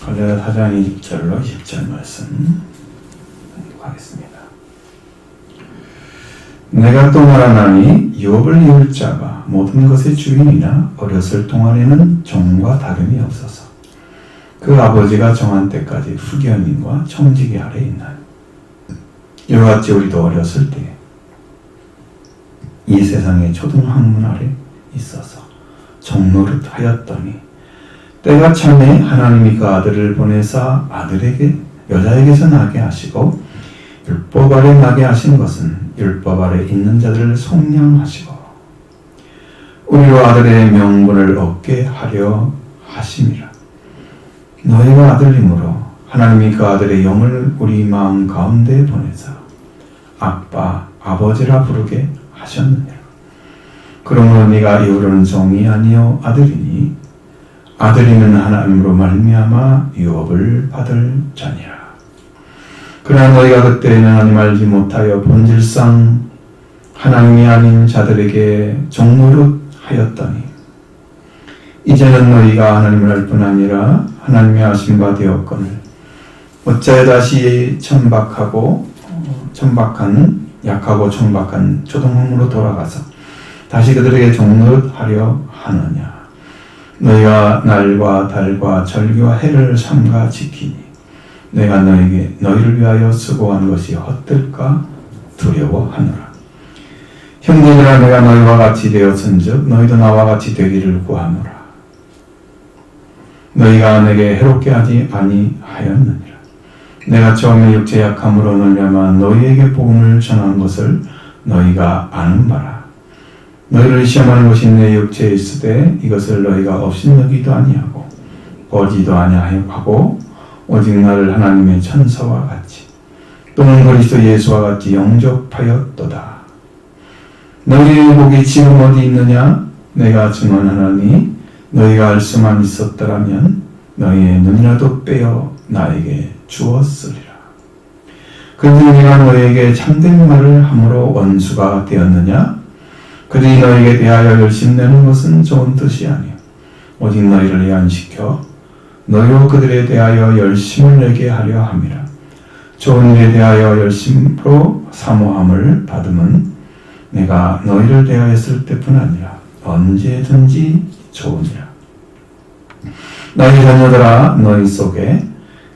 갈라디아 4장 20절로 20절 말씀 하겠습니다. 내가 또 말하나니 유업을 이을 자가 모든 것의 주인이나 어렸을 동안에는 종과 다름이 없어서 그 아버지가 정한 때까지 후견인과 청지기 아래 있나니 이와 같이 우리도 어렸을 때 이 세상의 초등학문 아래 있어서 종노릇 하였더니 때가 참에 하나님이 그 아들을 보내사 아들에게 여자에게서 나게 하시고 율법 아래 나게 하신 것은 율법 아래 있는 자들을 속량하시고 우리로 아들의 명분을 얻게 하려 하심이라. 너희가 아들이므로 하나님이 그 아들의 영을 우리 마음 가운데 보내사 아빠 아버지라 부르게 하셨느니라. 그러므로 네가 이후로는 종이 아니요 아들이니 아들이면 하나님으로 말미암아 유업을 받을 자니라. 그러나 너희가 그때는 하나님 알지 못하여 본질상 하나님이 아닌 자들에게 종노릇 하였더니 이제는 너희가 하나님을 알 뿐 아니라 하나님의 아신 바 되었거늘 어찌하여 다시 약하고 천박한 초등학문으로 돌아가서 다시 그들에게 종노릇 하려 하느냐. 너희가 날과 달과 절기와 해를 삼가 지키니 내가 너희를 위하여 수고한 것이 헛될까 두려워하노라. 형제들아 내가 너희와 같이 되었은즉 너희도 나와 같이 되기를 구하노라. 너희가 내게 해롭게 하지 아니하였느니라. 내가 처음에 육체 약함으로 말미암아 너희에게 복음을 전한 것을 너희가 아는 바라. 너희를 시험하는 것이 내 육체에 있으되 이것을 너희가 업신여기도 아니하고 보지도 아니하고 오직 나를 하나님의 천사와 같이 또는 그리스도 예수와 같이 영접하였도다. 너희의 복이 지금 어디 있느냐? 내가 증언하노니 너희가 알 수만 있었더라면 너희의 눈이라도 빼어 나에게 주었으리라. 그들이 내가 너희에게 참된 말을 함으로 원수가 되었느냐? 그들이 너희에게 대하여 열심내는 것은 좋은 뜻이 아니요 오직 너희를 해안시켜 너희로 그들에 대하여 열심을 내게 하려 함이라. 좋은 일에 대하여 열심으로 사모함을 받음은 내가 너희를 대하였을 때뿐 아니라 언제든지 좋으니라. 너희 자녀들아 너희 속에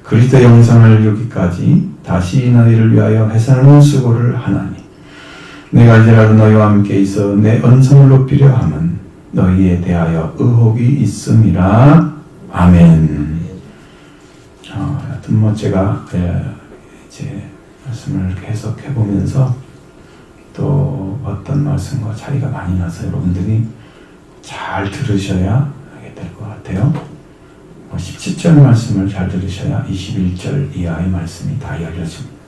그리스도 영상을 이루기까지 다시 너희를 위하여 해산하는 수고를 하나니 내가 이제라도 너희와 함께 있어 내 언성을 높이려 함은 너희에 대하여 의혹이 있음이라. 아멘. 하여튼 제가 이제 말씀을 계속 해보면서 또 어떤 말씀과 차이가 많이 나서 여러분들이 잘 들으셔야 하게 될 것 같아요. 17절 말씀을 잘 들으셔야 21절 이하의 말씀이 다 열려집니다.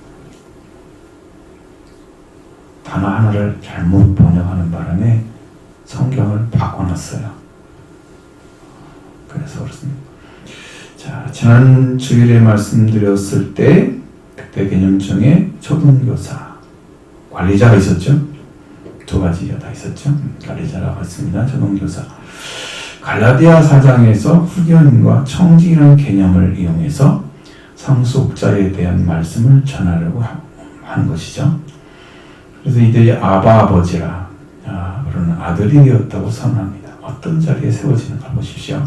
단어 하나를 잘못 번역하는 바람에 성경을 바꿔놨어요. 그래서 그렇습니다. 자, 지난 주일에 말씀드렸을 때 그때 개념 중에 초등교사, 관리자가 있었죠. 두 가지가 다 있었죠. 관리자라고 했습니다. 초등교사. 갈라디아 4장에서 후견인과 청지기라는 개념을 이용해서 상속자에 대한 말씀을 전하려고 하는 것이죠. 그래서 이들이 아버지라 그러는 아들이 되었다고 선언합니다. 어떤 자리에 세워지는가 보십시오.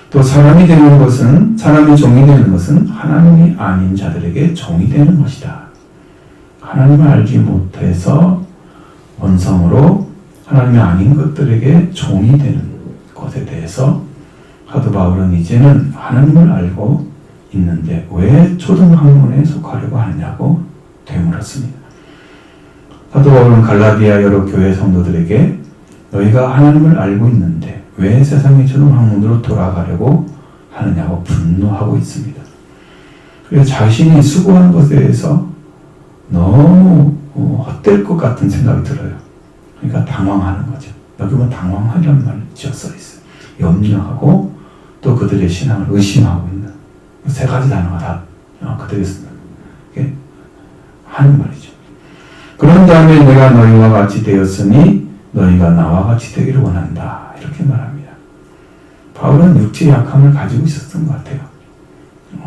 또 사람이 종이 되는 것은 하나님이 아닌 자들에게 종이 되는 것이다. 하나님을 알지 못해서 원성으로 하나님이 아닌 것들에게 종이 되는 것에 대해서 사도 바울은 이제는 하나님을 알고 있는데 왜 초등학문에 속하려고 하느냐고 되물었습니다. 사도 바울은 갈라디아 여러 교회 성도들에게 너희가 하나님을 알고 있는데 왜 세상의 초등학문으로 돌아가려고 하느냐고 분노하고 있습니다. 그래서 자신이 수고한 것에 대해서 너무 헛될 것 같은 생각이 들어요. 그러니까 당황하는 거죠. 여기 보면 당황하려는 말이 써 있어요. 염려하고 또 그들의 신앙을 의심하고 있는 세 가지 단어가 다 그들이 하는 말이죠. 그런 다음에 내가 너희와 같이 되었으니 너희가 나와 같이 되기를 원한다. 이렇게 말합니다. 바울은 육체의 약함을 가지고 있었던 것 같아요.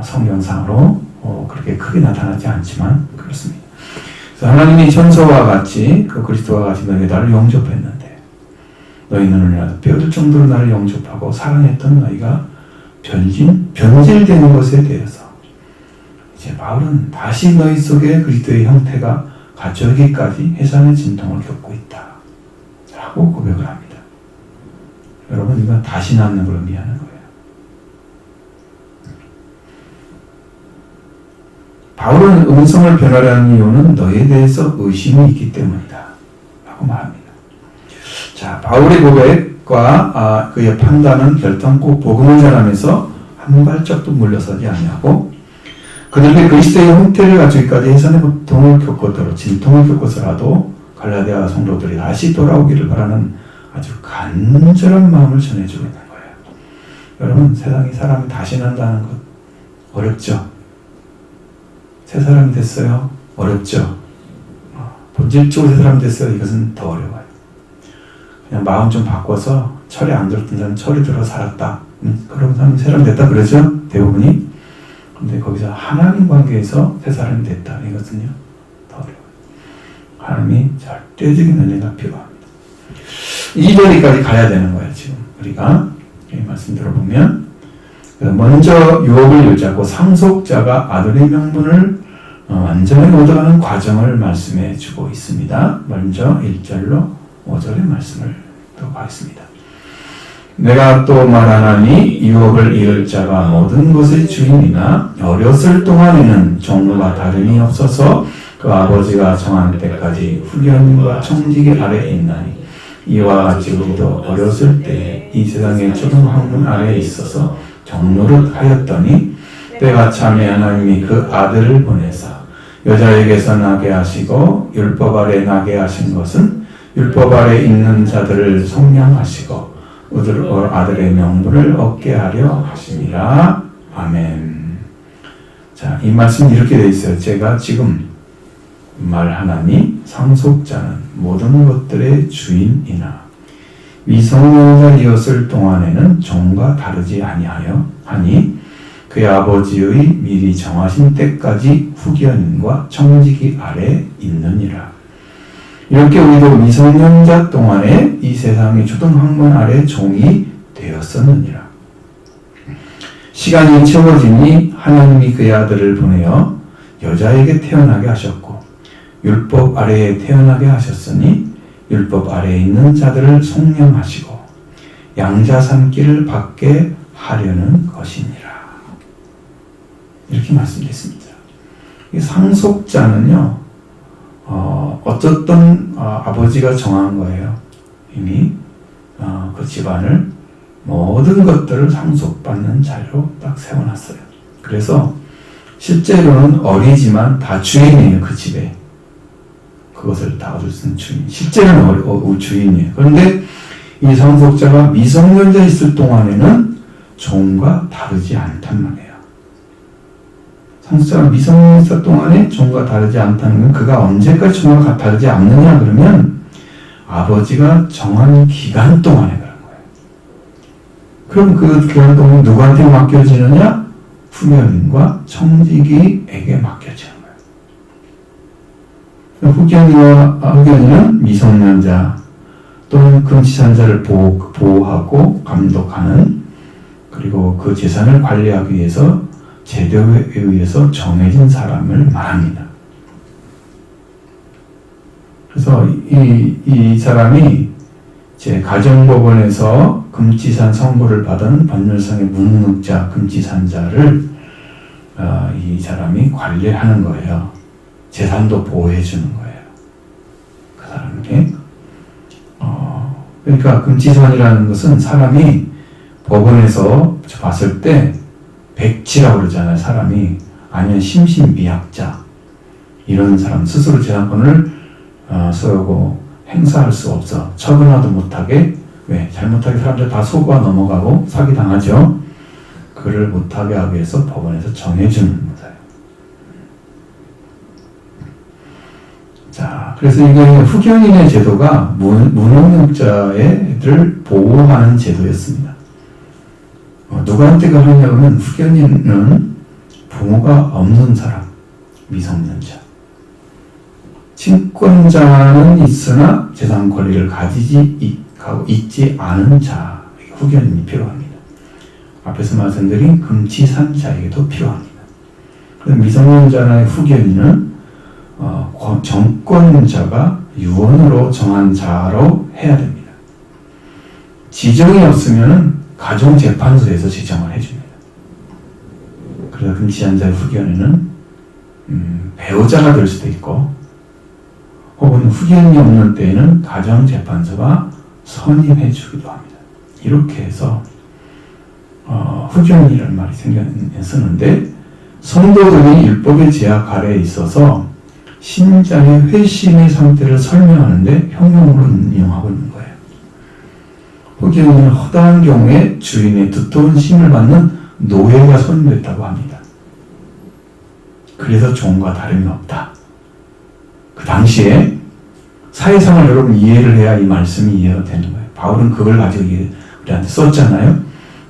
성경상으로 그렇게 크게 나타나지 않지만 그렇습니다. 그래서 하나님이 천사와 같이 그 그리스도와 같이 너희 나를 영접했는데 너희는 뼈들 정도로 나를 영접하고 사랑했던 너희가 변질되는 것에 대해서 이제 바울은 다시 너희 속에 그리스도의 형태가 갖춰지기까지 해산의 진통을 겪고 있다 라고 고백을 합니다. 여러분, 이건 다시 낳는 걸 의미하는 거예요. 바울은 음성을 변화라는 이유는 너희에 대해서 의심이 있기 때문이다 라고 말합니다. 자, 바울의 고백과 그의 판단은 결단코 복음을 전하면서 한 발짝도 물러서지 아니하고 그들에게 그리스도의 형태를 갖추기까지 해산의 고통을 겪고도록 진통을 겪어서라도 갈라디아 성도들이 다시 돌아오기를 바라는 아주 간절한 마음을 전해주고 있는 거예요. 여러분, 세상에 사람이 다시 난다는 것 어렵죠? 새 사람이 됐어요? 어렵죠? 본질적으로 새 사람이 됐어요? 이것은 더 어려워요. 그냥 마음 좀 바꿔서 철이 안 들었던 사람 철이 들어 살았다. 그런 사람이 새 사람이 됐다 그러죠? 대부분이. 근데 거기서 하나님 관계에서 새 사람이 됐다. 이것은요, 더 어려워요. 하나님이 절대적인 은혜가 필요합니다. 이 자리까지 가야 되는 거예요, 지금. 우리가. 이 말씀 들어보면. 먼저 유업을 유지하고 상속자가 아들의 명분을 완전히 얻어가는 과정을 말씀해 주고 있습니다. 먼저 1절로 5절의 말씀을 들어보겠습니다. 내가 또 말하나니 유업을 이을 자가 모든 것의 주인이나 어렸을 동안에는 종류가 다름이 없어서 그 아버지가 정한 때까지 후견과 청지기 아래에 있나니 이와 같이 우리도 어렸을 때 이 세상의 초등학문 아래에 있어서 종노릇 하였더니 때가 참에 하나님이 그 아들을 보내사 여자에게서 나게 하시고 율법 아래 나게 하신 것은 율법 아래 있는 자들을 속량하시고 아들의 명분을 얻게 하려 하심이라. 아멘. 자, 이 말씀이 이렇게 되어 있어요. 제가 지금 말하나니 상속자는 모든 것들의 주인이나 미성년자이었을 동안에는 종과 다르지 아니하여 하니 그의 아버지의 미리 정하신 때까지 후견인과 청지기 아래 있느니라. 이렇게 우리도 미성년자 동안에 이 세상의 초등학문 아래 종이 되었었느니라. 시간이 채워지니 하나님이 그의 아들을 보내어 여자에게 태어나게 하셨고 율법 아래에 태어나게 하셨으니 율법 아래에 있는 자들을 속량하시고 양자 삼기를 받게 하려는 것이니라. 이렇게 말씀드렸습니다. 이 상속자는요, 어쨌든 아버지가 정한 거예요. 이미 그 집안을 모든 것들을 상속받는 자리로 딱 세워놨어요. 그래서 실제로는 어리지만 다 주인이에요. 그 집에. 그것을 다 얻을 수 있는 주인. 실제로는 주인이에요. 그런데 이 상속자가 미성년자 있을 동안에는 종과 다르지 않단 말이에요. 상속자가 미성년자 동안에 종과 다르지 않다는 건 그가 언제까지 종과 다르지 않느냐 그러면 아버지가 정한 기간 동안에 그런 거예요. 그럼 그 기간 동안 누구한테 맡겨지느냐? 후견인과 청지기에게 맡겨지는 거예요. 후견인은 미성년자 또는 금지산자를 보호하고 감독하는, 그리고 그 재산을 관리하기 위해서 제도에 의해서 정해진 사람을 말합니다. 그래서 이 사람이 제 가정법원에서 금지산 선고를 받은 법률상의 무능력자 금지산자를 이 사람이 관리하는 거예요. 재산도 보호해 주는 거예요. 그 사람에게. 그러니까 금지산이라는 것은 사람이 법원에서 봤을 때 백치라고 그러잖아요. 사람이. 아니면 심신미약자. 이런 사람 스스로 재산권을 쓰고 행사할 수 없어. 처분하도 못하게. 왜? 잘못하게 사람들 다 속아 넘어가고 사기당하죠. 그를 못하게 하기 위해서 법원에서 정해주는 거예요. 자, 그래서 이게 후견인의 제도가 무능력자를 보호하는 제도였습니다. 누구한테 그러냐면 후견인은 부모가 없는 사람, 미성년자. 친권자는 있으나 재산 권리를 가지지 있지 않은 자, 후견인이 필요합니다. 앞에서 말씀드린 금치산자에게도 필요합니다. 미성년자의 후견인은 정권자가 유언으로 정한 자로 해야 됩니다. 지정이 없으면 가정재판소에서 지정을 해줍니다. 그래서 금치산자의 후견인은 배우자가 될 수도 있고 혹은 후견인이 없는 때에는 가정재판소가 선임해 주기도 합니다. 이렇게 해서 후견인이라는 말이 쓰는데 성도들이 율법의 제약 아래에 있어서 신자의 회심의 상태를 설명하는데 형용으로 인용하고 있는 거예요. 후견인은 허다한 경우에 주인의 두터운 심을 받는 노예가 선임됐다고 합니다. 그래서 종과 다름이 없다. 그 당시에 사회상을 여러분 이해를 해야 이 말씀이 이해가 되는 거예요. 바울은 그걸 가지고 우리한테 썼잖아요.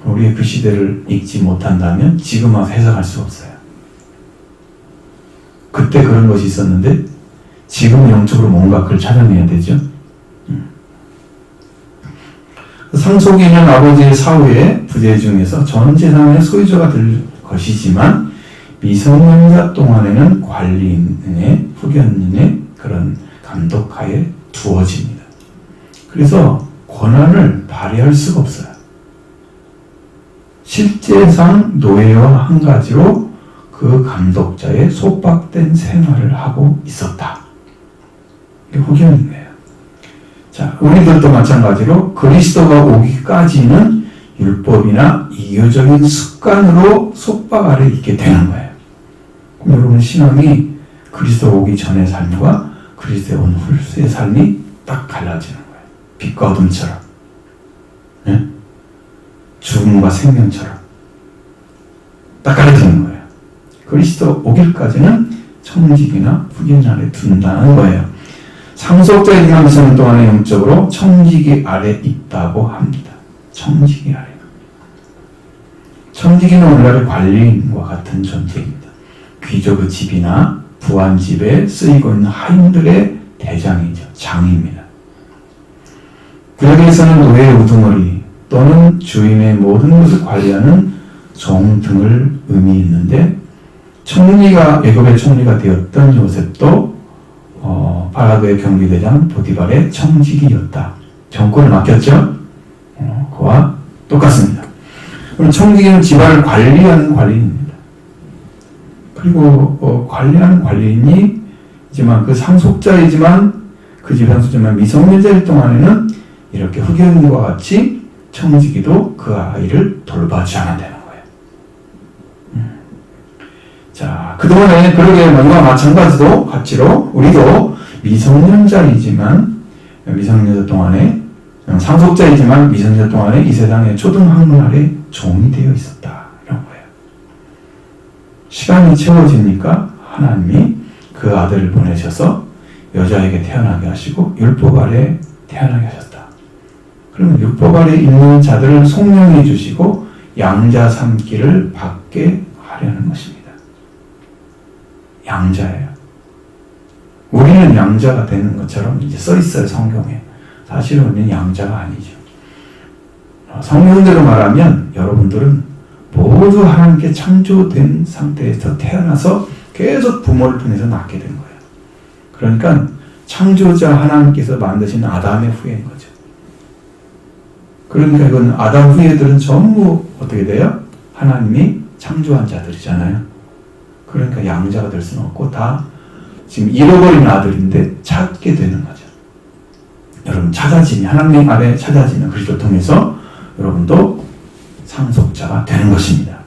우리의 그 시대를 읽지 못한다면 지금 와서 해석할 수 없어요. 그때 그런 것이 있었는데 지금 영적으로 뭔가 그걸 찾아내야 되죠. 상속인은 아버지의 사후에 부재 중에서 전 재산의 소유자가 될 것이지만 미성년자 동안에는 관리인의 후견인의 그런 감독하에 두어집니다. 그래서 권한을 발휘할 수가 없어요. 실제상 노예와 한 가지로 그 감독자의 속박된 생활을 하고 있었다. 이게 후견인 거예요. 자, 우리들도 마찬가지로 그리스도가 오기까지는 율법이나 이교적인 습관으로 속박 아래 있게 되는 거예요. 그럼 여러분 신앙이 그리스도 오기 전의 삶과 그리스도에 온 후의 삶이 딱 갈라지는 거예요. 빛과 어둠처럼. 네? 죽음과 생명처럼 딱 갈라지는 거예요. 그리스도 오길까지는 청직이나 후견인 아래 둔다는 거예요. 상속자이지만 미성년 동안에 영적으로 청지기 아래 있다고 합니다. 청지기 아래. 청지기는 오늘날의 관리인과 같은 존재입니다. 귀족의 집이나 부한집에 쓰이고 있는 하인들의 대장이죠. 장입니다. 구약에서는 노예의 우두머리 또는 주인의 모든 것을 관리하는 종 등을 의미했는데 애굽의 총리가 되었던 요셉도 바라도의 경비대장 보디발의 청지기였다. 정권을 맡겼죠? 그와 똑같습니다. 그럼 청지기는 집안을 관리하는 관리인입니다. 그리고 관리하는 관리인이지만 그 상속자이지만 그 집 상속자만 미성년자일 동안에는 이렇게 후견인과 같이 청지기도 그 아이를 돌봐주지 않아야 되는 거예요. 자, 그동안에 그러게 뭔가 마찬가지로 같이로 우리도 미성년자이지만 미성년자 동안에 상속자이지만 미성년자 동안에 이 세상의 초등학문 아래 종이 되어 있었다. 이런 거예요. 시간이 채워지니까 하나님이 그 아들을 보내셔서 여자에게 태어나게 하시고 율법 아래 태어나게 하셨다. 그러면 율법 아래 있는 자들을 속량해 주시고 양자 삼기를 받게 하려는 것입니다. 양자예요. 우리는 양자가 되는 것처럼 이제 써 있어요, 성경에. 사실은 우리는 양자가 아니죠. 성경대로 말하면 여러분들은 모두 하나님께 창조된 상태에서 태어나서 계속 부모를 통해서 낳게 된 거예요. 그러니까 창조자 하나님께서 만드신 아담의 후예인 거죠. 그러니까 이건 아담 후예들은 전부 어떻게 돼요? 하나님이 창조한 자들이잖아요. 그러니까 양자가 될 수는 없고 다 지금 잃어버린 아들인데 찾게 되는 거죠. 여러분 하나님 아래 찾아지는 그리스도를 통해서 여러분도 상속자가 되는 것입니다.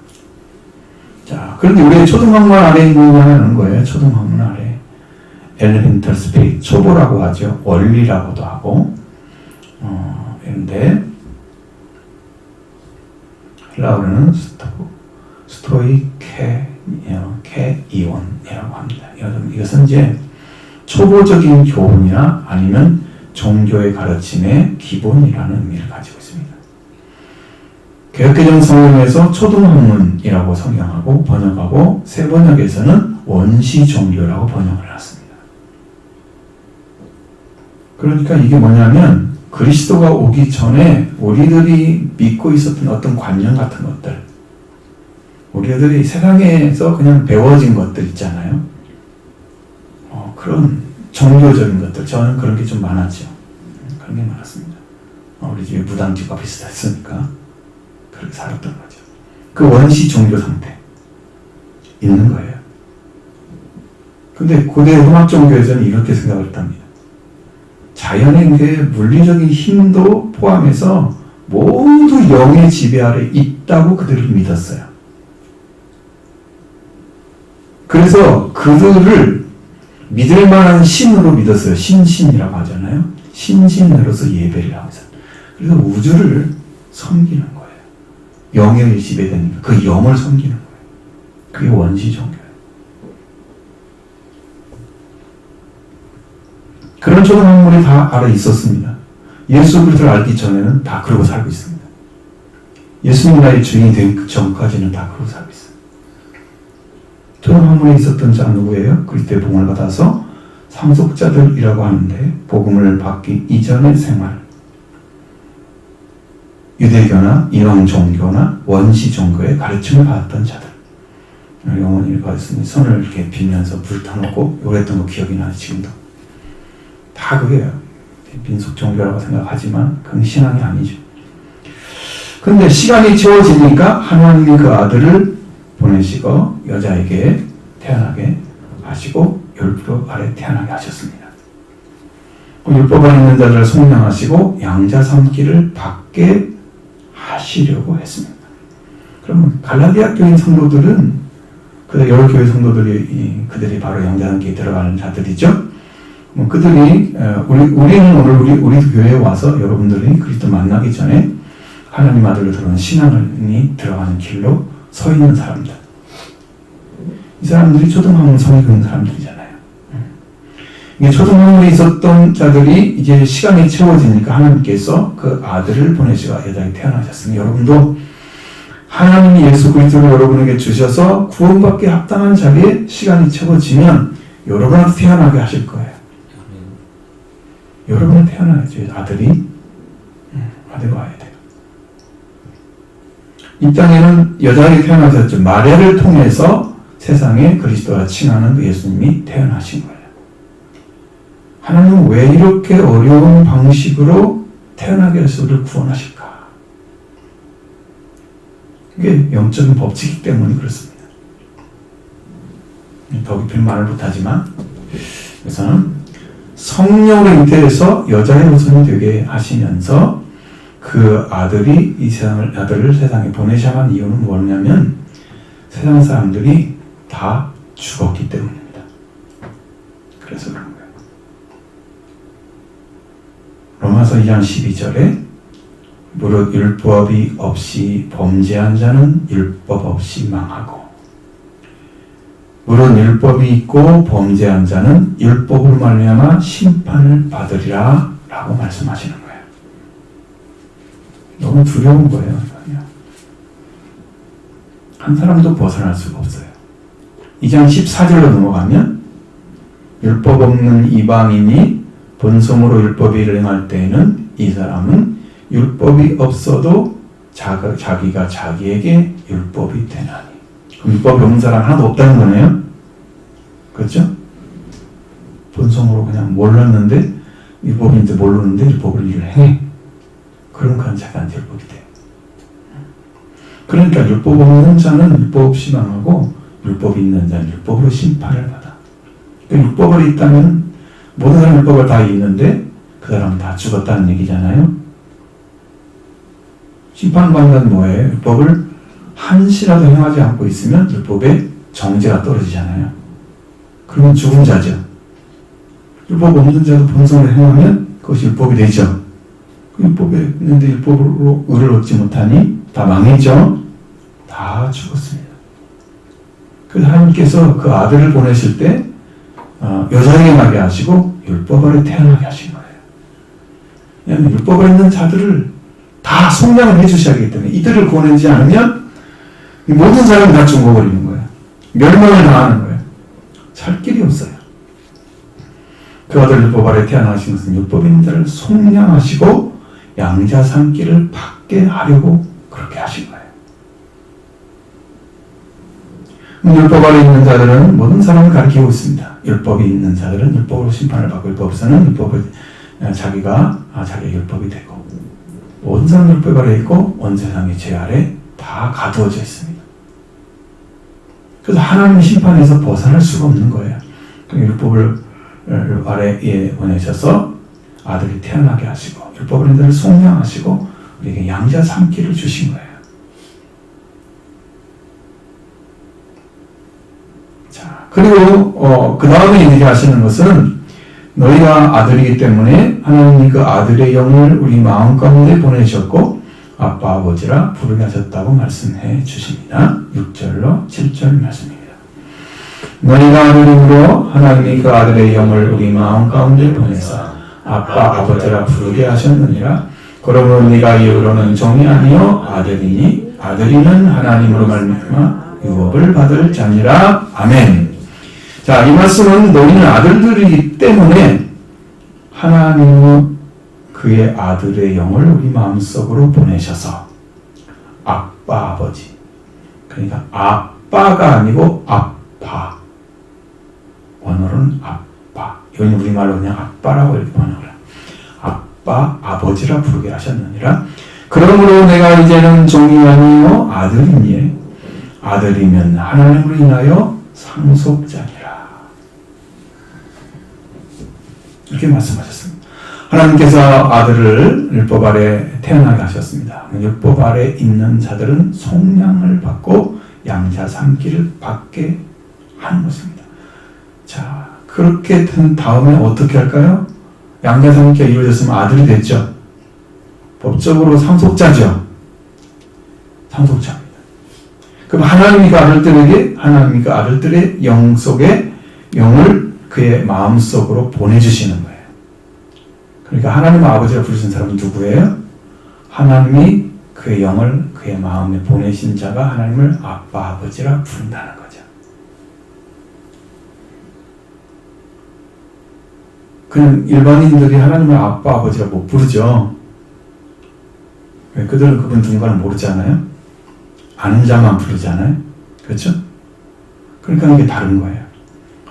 자, 그런데 우리의 초등학문 아래 있는 거예요. 초등학문 아래. 엘레멘탈 스피릿, 초보라고 하죠. 원리라고도 하고. 그런데 헬라어로는 스토이케이온이라고 합니다. 이것은 이제 초보적인 교훈이나 아니면 종교의 가르침의 기본이라는 의미를 가지고 있습니다. 개역개정 성경에서 초등학문이라고 성경하고 번역하고 새 번역에서는 원시종교라고 번역을 해놨습니다. 그러니까 이게 뭐냐면 그리스도가 오기 전에 우리들이 믿고 있었던 어떤 관념 같은 것들, 우리들이 세상에서 그냥 배워진 것들 있잖아요. 그런 종교적인 것들, 저는 그런 게 좀 많았죠. 그런 게 많았습니다. 우리 집에 무당집과 비슷했으니까 그렇게 살았던 거죠. 그 원시 종교 상태 있는 거예요. 근데 고대 రో마 종교에서는 이렇게 생각을 했답니다. 자연의 그 물리적인 힘도 포함해서 모두 영의 지배 아래 있다고 그들을 믿었어요. 그래서 그들을 믿을 만한 신으로 믿었어요. 신이라고 하잖아요. 신으로서 예배를 하고 있어요. 그래서 우주를 섬기는 거예요. 영에 지배되니까 그 영을 섬기는 거예요. 그게 원시 종교예요. 그런 초등학문이 다 알아 있었습니다. 예수 그리스도를 알기 전에는 다 그러고 살고 있습니다. 예수님 나의 주인이 되기 전까지는 다 그러고 살고 있어요. 초등학문에 있었던 자 누구예요? 그리스도의 복음을 받아서 상속자들이라고 하는데 복음을 받기 이전의 생활, 유대교나 이방 종교나 원시 종교의 가르침을 받았던 자들. 우리 어머니를 받았으니 손을 이렇게 빌면서 불 타놓고 요랬던 거 기억이 나요. 지금도 다 그게요. 민속 종교라고 생각하지만 그건 신앙이 아니죠. 근데 시간이 채워지니까 하나님이 그 아들을 보내시고 여자에게 태어나게 하시고 율법 아래 태어나게 하셨습니다. 율법 안에 있는 자들을 속량하시고 양자 삼기를 받게 하시려고 했습니다. 그러면 갈라디아 교인 성도들은 여러 교회 성도들이 그들이 바로 양자 삼기에 들어가는 자들이죠. 그들이 우리는 오늘 우리 교회에 와서 여러분들이 그리스도 만나기 전에 하나님 아들로 들어간 신앙이 들어가는 길로 서 있는 사람들. 이 사람들이 초등학문 성경 사람들이잖아요. 이게 초등학문에 있었던 자들이 이제 시간이 채워지니까 하나님께서 그 아들을 보내시고 여자에 태어나셨으니 여러분도 하나님이 예수 그리스도를 여러분에게 주셔서 구원받기 합당한 자리에 시간이 채워지면 여러분한테 태어나게 하실 거예요. 여러분은 태어나야죠. 아들이 와야 돼요. 이 땅에는 여자에게 태어나셨죠. 마리아를 통해서 세상에 그리스도와 칭하는 그 예수님이 태어나신 거예요. 하나님은 왜 이렇게 어려운 방식으로 태어나게 해서 우리를 구원하실까? 이게 영적인 법칙이기 때문에 그렇습니다. 더 깊은 말을 못하지만 그래서는 성령으로 잉태해서 여자의 후손이 되게 하시면서 그 아들을 세상에 보내셔간 이유는 뭐냐면 세상 사람들이 다 죽었기 때문입니다. 그래서 그런 거예요. 로마서 2장 12절에 무릇 율법이 없이 범죄한 자는 율법 없이 망하고 물론 율법이 있고 범죄한 자는 율법으로 말미암아 심판을 받으리라 라고 말씀하시는 거예요. 너무 두려운 거예요. 한 사람도 벗어날 수가 없어요. 2장 14절로 넘어가면 율법 없는 이방인이 본성으로 율법을 행할 때에는 이 사람은 율법이 없어도 자기가 자기에게 율법이 되나니. 율법이 없는 사람 하나도 없다는 거네요. 그렇죠? 본성으로 그냥 몰랐는데 율법인지 모르는데 율법을 일을 해. 그런 건 자기한테 율법이 돼요. 그러니까 율법 없는 자는 율법 없이 망하고 율법이 있는 자는 율법으로 심판을 받아. 그러니까 율법 아래 있다면 모든 사람 율법을 다 있는데 그 사람은 다 죽었다는 얘기잖아요. 심판받는 뭐예요? 율법을 한시라도 행하지 않고 있으면 율법의 정죄가 떨어지잖아요. 그러면 죽은 자죠. 율법 없는 자도 본성을 행하면 그것이 율법이 되죠. 율법에 있는데 율법으로 의를 얻지 못하니 다 망했죠. 다 죽었습니다. 그래서 하나님께서 그 아들을 보내실 때 여자에게 나게 하시고 율법 아래 태어나게 하신 거예요. 왜냐하면 율법 아래 있는 자들을 다 속량을 해주셔야 하기 때문에 이들을 구원하지 않으면 모든 사람이 다 죽어버리는 거예요. 멸망을 당하는 거예요. 살 길이 없어요. 그 아들 율법 아래 태어나신 것은 율법인 자를 속량하시고 양자 삼기를 받게 하려고 그렇게 하신 거예요. 율법 아래 있는 자들은 모든 사람을 가리키고 있습니다. 율법이 있는 자들은 율법으로 심판을 받고 율법에서는 율법을 자기가 자기의 율법이 되고 모든 사람은 율법 아래 있고 온 세상의 죄 아래 다 가두어져 있습니다. 그래서 하나님의 심판에서 벗어날 수가 없는 거예요. 율법을 아래에 보내셔서 아들이 태어나게 하시고 율법을 있는 자를 속량하시고 우리에게 양자 삼기를 주신 거예요. 그리고 그 다음에 이렇게 하시는 것은 너희가 아들이기 때문에 하나님이 그 아들의 영을 우리 마음 가운데 보내셨고 아빠 아버지라 부르게 하셨다고 말씀해 주십니다. 6절로 7절 말씀입니다. 너희가 아들이므로 하나님이 그 아들의 영을 우리 마음 가운데 보내사 아빠 아버지라 부르게 하셨느니라. 그러므로 네가 이후로는 종이 아니요 아들이니 아들이면 하나님으로 말미암아 유업을 받을 자니라. 아멘. 자, 이 말씀은 너희는 아들들이기 때문에 하나님은 그의 아들의 영을 우리 마음속으로 보내셔서 아빠, 아버지. 그러니까 아빠가 아니고 아빠. 원어로는 아빠. 이건 우리말로 그냥 아빠라고 이렇게 번역을 해요. 아빠, 아버지라 부르게 하셨느니라. 그러므로 내가 이제는 종이 아니요 아들이니 아들이면 하나님으로 인하여 상속자니라. 이렇게 말씀하셨습니다. 하나님께서 아들을 율법 아래 태어나게 하셨습니다. 율법 아래 있는 자들은 속량을 받고 양자 삼기를 받게 하는 것입니다. 자, 그렇게 된 다음에 어떻게 할까요? 양자 삼기가 이루어졌으면 아들이 됐죠. 법적으로 상속자죠. 상속자입니다. 그럼 하나님이 그 아들들에게 하나님이 그 아들들의 영 속에 영을 그의 마음속으로 보내주시는 거예요. 그러니까 하나님 아버지라 부르신 사람은 누구예요? 하나님이 그의 영을 그의 마음에 보내신 자가 하나님을 아빠 아버지라 부른다는 거죠. 그냥 일반인들이 하나님을 아빠 아버지라 못 부르죠. 그들은 그분 누군가를 모르잖아요. 아는 자만 부르잖아요. 그렇죠? 그러니까 이게 다른 거예요.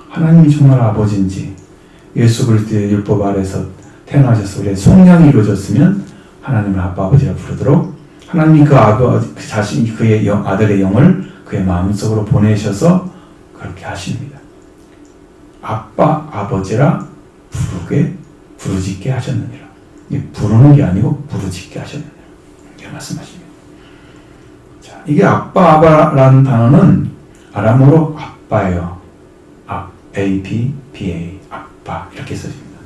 하나님이 정말 아버지인지 예수 그리스도의 율법 아래서 태어나셔서 우리의 속량이 이루어졌으면 하나님을 아빠 아버지라 부르도록 하나님이 그 아버지 그 자신이 그의 아들의 영을 그의 마음속으로 보내셔서 그렇게 하십니다. 아빠 아버지라 부르짖게 하셨느니라. 부르는 게 아니고 부르짖게 하셨느니라. 이렇게 말씀하십니다. 자, 이게 아빠 아바라는 단어는 아람어로 아빠예요. A-B-B-A 아빠 이렇게 써집니다.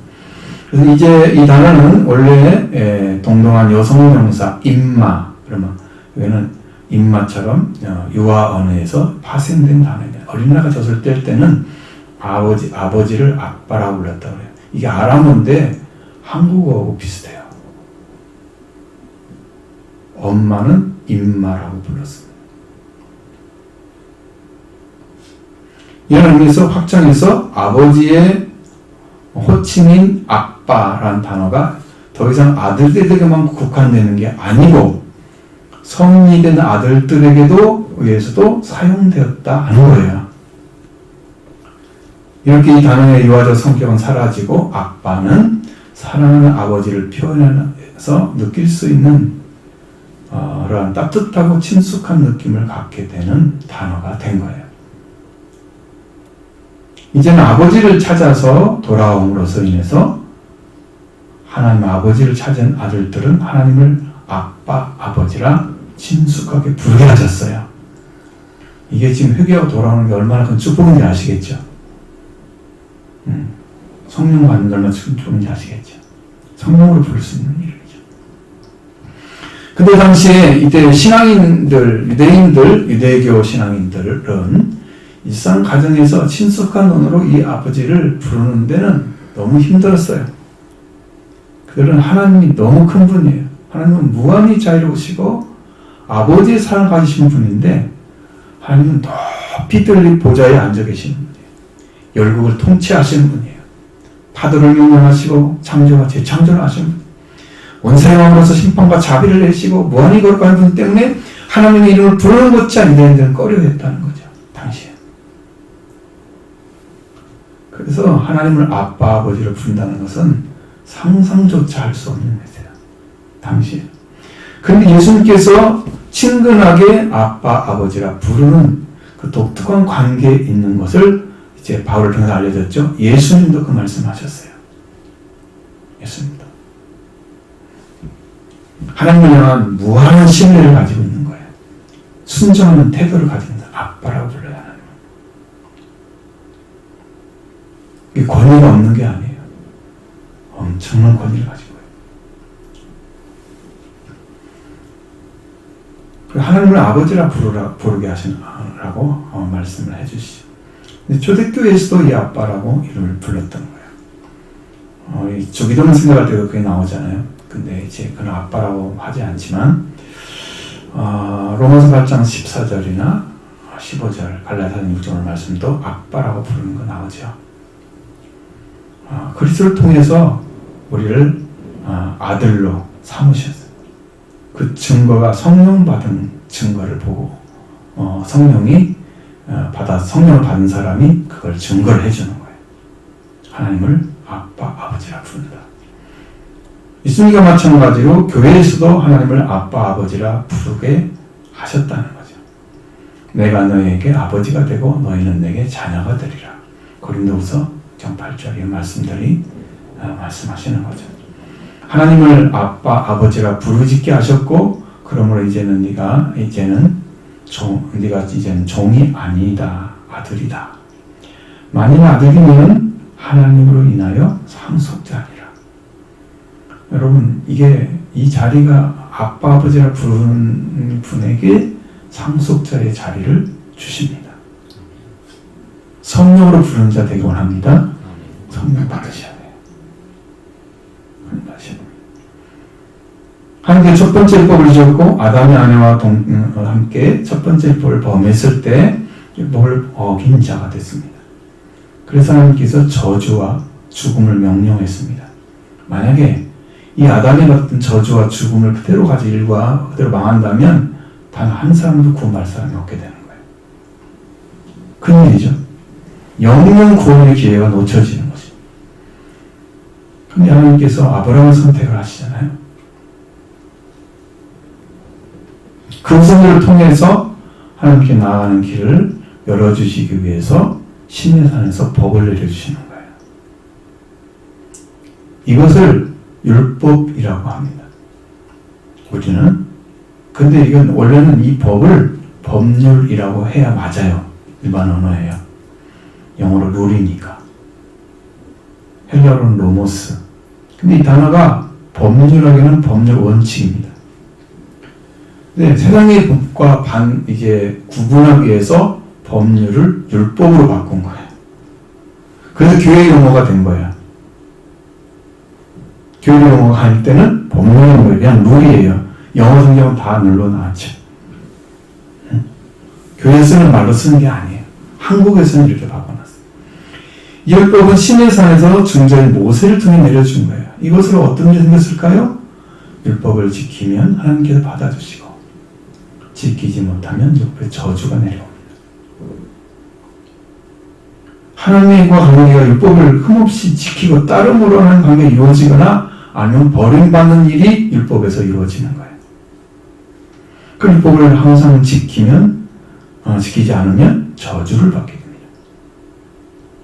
그래서 이제 이 단어는 원래 동동한 여성 명사 임마 그러면 여기는 임마처럼 유아 언어에서 파생된 단어입니다. 어린아이가 젖을 뗄 때는 아버지를 아빠라고 불렀다고 해요. 이게 아람어인데 한국어하고 비슷해요. 엄마는 임마라고 불렀습니다. 이런 의미에서 확장해서 아버지의 호칭인 아빠라는 단어가 더 이상 아들들에게만 국한되는 게 아니고 성인이 된 아들들에게도 의해서도 사용되었다 하는 거예요. 이렇게 이 단어의 유아적 성격은 사라지고 아빠는 사랑하는 아버지를 표현해서 느낄 수 있는 그런 따뜻하고 친숙한 느낌을 갖게 되는 단어가 된 거예요. 이제는 아버지를 찾아서 돌아옴으로써 인해서 하나님 아버지를 찾은 아들들은 하나님을 아빠, 아버지라 친숙하게 부르게 하셨어요. 이게 지금 회개하고 돌아오는 게 얼마나 큰 축복인지 아시겠죠? 성령 받는 게 얼마나 축복인지 아시겠죠? 성령으로 부를 수 있는 일이죠. 그때 당시에 이때 신앙인들, 유대교 신앙인들은 일상 가정에서 친숙한 언어로 이 아버지를 부르는 데는 너무 힘들었어요. 그들은 하나님이 너무 큰 분이에요. 하나님은 무한히 자유로우시고 아버지의 사랑을 가지신 분인데 하나님은 높이 들린 보좌에 앉아 계시는 분이에요. 열국을 통치하시는 분이에요. 파도를 명령하시고 창조와 재창조를 하시는 분. 온 세상으로서 심판과 자비를 내시고 무한히 거룩한 분 때문에 하나님의 이름을 부르는 것조차 유대인들은 꺼려했다는 거죠. 당시에. 그래서 하나님을 아빠, 아버지로 부른다는 것은 상상조차 할 수 없는 일이에요. 당시에. 그런데 예수님께서 친근하게 아빠, 아버지라 부르는 그 독특한 관계에 있는 것을 이제 바울을 통해서 알려줬죠. 예수님도 그 말씀하셨어요. 예수님도. 하나님을 향한 무한한 신뢰를 가지고 있는 거예요. 순종하는 태도를 가지고 있는 아빠라고 불러요. 하나님은. 이게 권위가 없는 게 아니에요. 엄청난 권위를 가지고 있어요. 하나님을 아버지라 부르게 하시라고 말씀을 해주시죠. 초대교회에서도 이 아빠라고 이름을 불렀던 거예요. 주기도문 생각할 때도 그게 나오잖아요. 근데 이제 그는 아빠라고 하지 않지만 로마서 8장 14절이나 15절 갈라디아서 6절 말씀도 아빠라고 부르는 거 나오죠. 그리스도를 통해서 우리를 아들로 삼으셨어요. 그 증거가 성령 받은 증거를 보고 성령을 받은 사람이 그걸 증거를 해주는 거예요. 하나님을 아빠, 아버지라 부른다. 예수님과 마찬가지로 교회에서도 하나님을 아빠, 아버지라 부르게 하셨다는 거죠. 내가 너에게 아버지가 되고 너희는 내게 자녀가 되리라. 고린도후서 8절의 말씀들이 말씀하시는 거죠. 하나님을 아빠, 아버지라 부르짖게 하셨고, 그러므로 이제는 네가 이제는 종이 아니다, 아들이다. 만일 아들이면 하나님으로 인하여 상속자니라. 여러분, 이 자리가 아빠, 아버지라 부르는 분에게 상속자의 자리를 주십니다. 성령으로 부르는 자 되기 원합니다. 성령 받으셔야 돼요. 하나님께 첫 번째 율법을 주셨고 아담의 아내와 함께 첫 번째 율법을 범했을 때 율법을 어긴 자가 됐습니다. 그래서 하나님께서 저주와 죽음을 명령했습니다. 만약에 이 아담의 같은 저주와 죽음을 그대로 가진 일과 그대로 망한다면 단 한 사람도 구원받을 사람이 없게 되는 거예요. 큰일이죠. 영영 구원의 기회가 놓쳐지는 거죠. 그런데 하나님께서 아브라함을 선택을 하시잖아요. 그 후손들을 통해서 하나님께 나아가는 길을 열어주시기 위해서 시내산에서 법을 내려주시는 거예요. 이것을 율법이라고 합니다. 우리는 근데 이건 원래는 이 법을 법률이라고 해야 맞아요. 일반 언어예요. 영어로 룰이니까. 헬라어로는 노모스. 근데 이 단어가 법률하기는 법률 원칙입니다. 근데 세상의 법과 구분하기 위해서 법률을 율법으로 바꾼 거예요. 그래서 교회 용어가 된 거예요. 교회 용어가 할 때는 법률인 거예요. 그냥 룰이에요. 영어 성경은 다 룰로 나왔죠. 교회 쓰는 말로 쓰는 게 아니에요. 한국에서는 이렇게 바꿔놨어요. 이 율법은 시내산에서 중자인 모세를 통해 내려준 거예요. 이것으로 어떤 일이 생겼을까요? 율법을 지키면 하나님께서 받아주시고 지키지 못하면 율법의 저주가 내려옵니다. 하나님과 관계가 율법을 흠없이 지키고 따름으로 하는 관계가 이루어지거나 아니면 버림받는 일이 율법에서 이루어지는 거예요. 그 율법을 항상 지키지 않으면 저주를 받게 됩니다.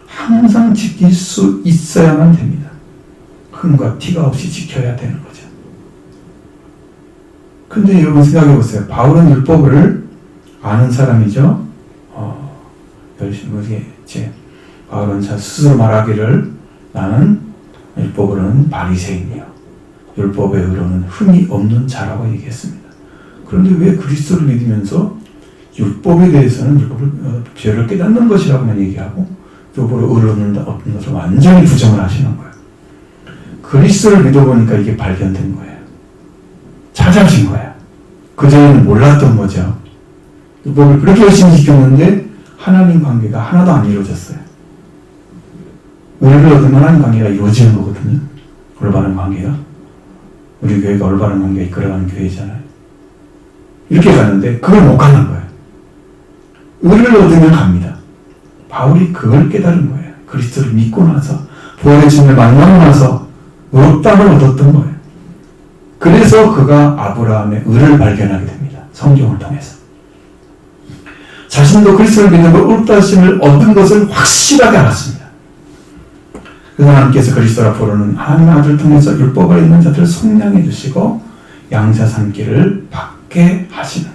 항상 지킬 수 있어야만 됩니다. 흠과 티가 없이 지켜야 되는 거죠. 근데 여러분 생각해 보세요. 바울은 율법을 아는 사람이죠. 열심히 바울은 스스로 말하기를 나는 율법으로는 바리새인이요 율법의 의로는 흠이 없는 자라고 얘기했습니다. 그런데 왜 그리스도를 믿으면서 율법에 대해서는 죄를 깨닫는 것이라고만 얘기하고 율법으로 의로는 없는 것을 완전히 부정을 하시는 거예요. 그리스도를 믿어보니까 이게 발견된 거예요. 깨달으신 거예요. 그전에는 몰랐던 거죠. 율법을 그렇게 열심히 지켰는데 하나님 관계가 하나도 안 이루어졌어요. 의를 얻으면 하나님 관계가 이루어지는 거거든요. 올바른 관계가. 우리 교회가 올바른 관계가 이끌어가는 교회잖아요. 이렇게 가는데 그걸 못 가는 거예요. 의를 얻으면 갑니다. 바울이 그걸 깨달은 거예요. 그리스도를 믿고 나서 부활의 주님을 만나고 나서 의롭다함을 얻었던 거예요. 그래서 그가 아브라함의 의를 발견하게 됩니다. 성경을 통해서. 자신도 그리스도를 믿는 걸 의롭다 하심을 얻은 것을 확실하게 알았습니다. 그래서 하나님께서 그리스도라 부르는 하나님의 아들을 통해서 율법을 있는 자들을 속량해 주시고 양자 삼기를 받게 하시는 것.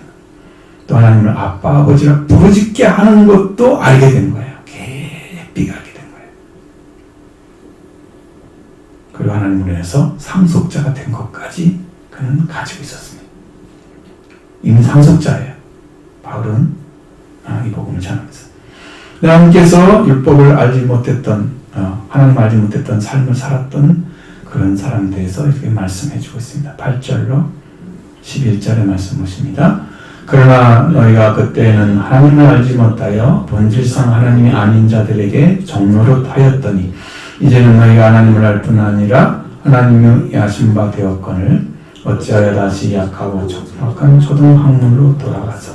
또 하나님을 아빠 아버지라 부르짖게 하는 것도 알게 된 거예요. 깊이 알게 된 거예요. 그리고 하나님을 인해서 상속자가 된 것까지 그는 가지고 있었습니다. 이미 상속자예요. 바울은 이 복음을 전하면서 하나님께서 율법을 알지 못했던 하나님 알지 못했던 삶을 살았던 그런 사람에 대해서 이렇게 말씀해 주고 있습니다. 8절로 11절의 말씀 보십니다. 그러나 너희가 그때는 하나님을 알지 못하여 본질상 하나님이 아닌 자들에게 종노릇 하였더니 이제는 너희가 하나님을 알 뿐 아니라 하나님이 하신 바 되었거늘 어찌하여 다시 약하고 촉박한 초등학문으로 돌아가서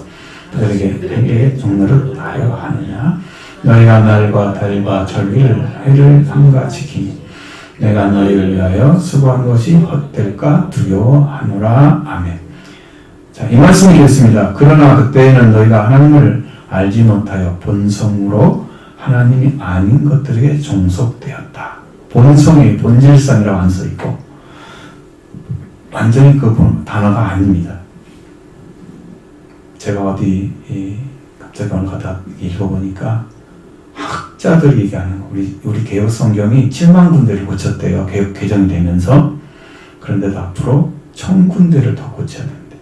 그들에게 종노릇 하여 하느냐. 너희가 날과 달과 절기를 해를 삼가 지키니 내가 너희를 위하여 수고한 것이 헛될까 두려워하노라. 아멘. 자, 이 말씀이 이렇습니다. 그러나 그때에는 너희가 하나님을 알지 못하여 본성으로 하나님이 아닌 것들에게 종속되었다. 본성이 본질상이라고 안 써있고 완전히 그 단어가 아닙니다. 제가 어디 갑자기 어느 가다 읽어보니까 학자들이 얘기하는 거, 우리 개혁 성경이 7만 군데를 고쳤대요. 개혁 개정이 되면서. 그런데도 앞으로 1000군데를 더 고쳐야 되는데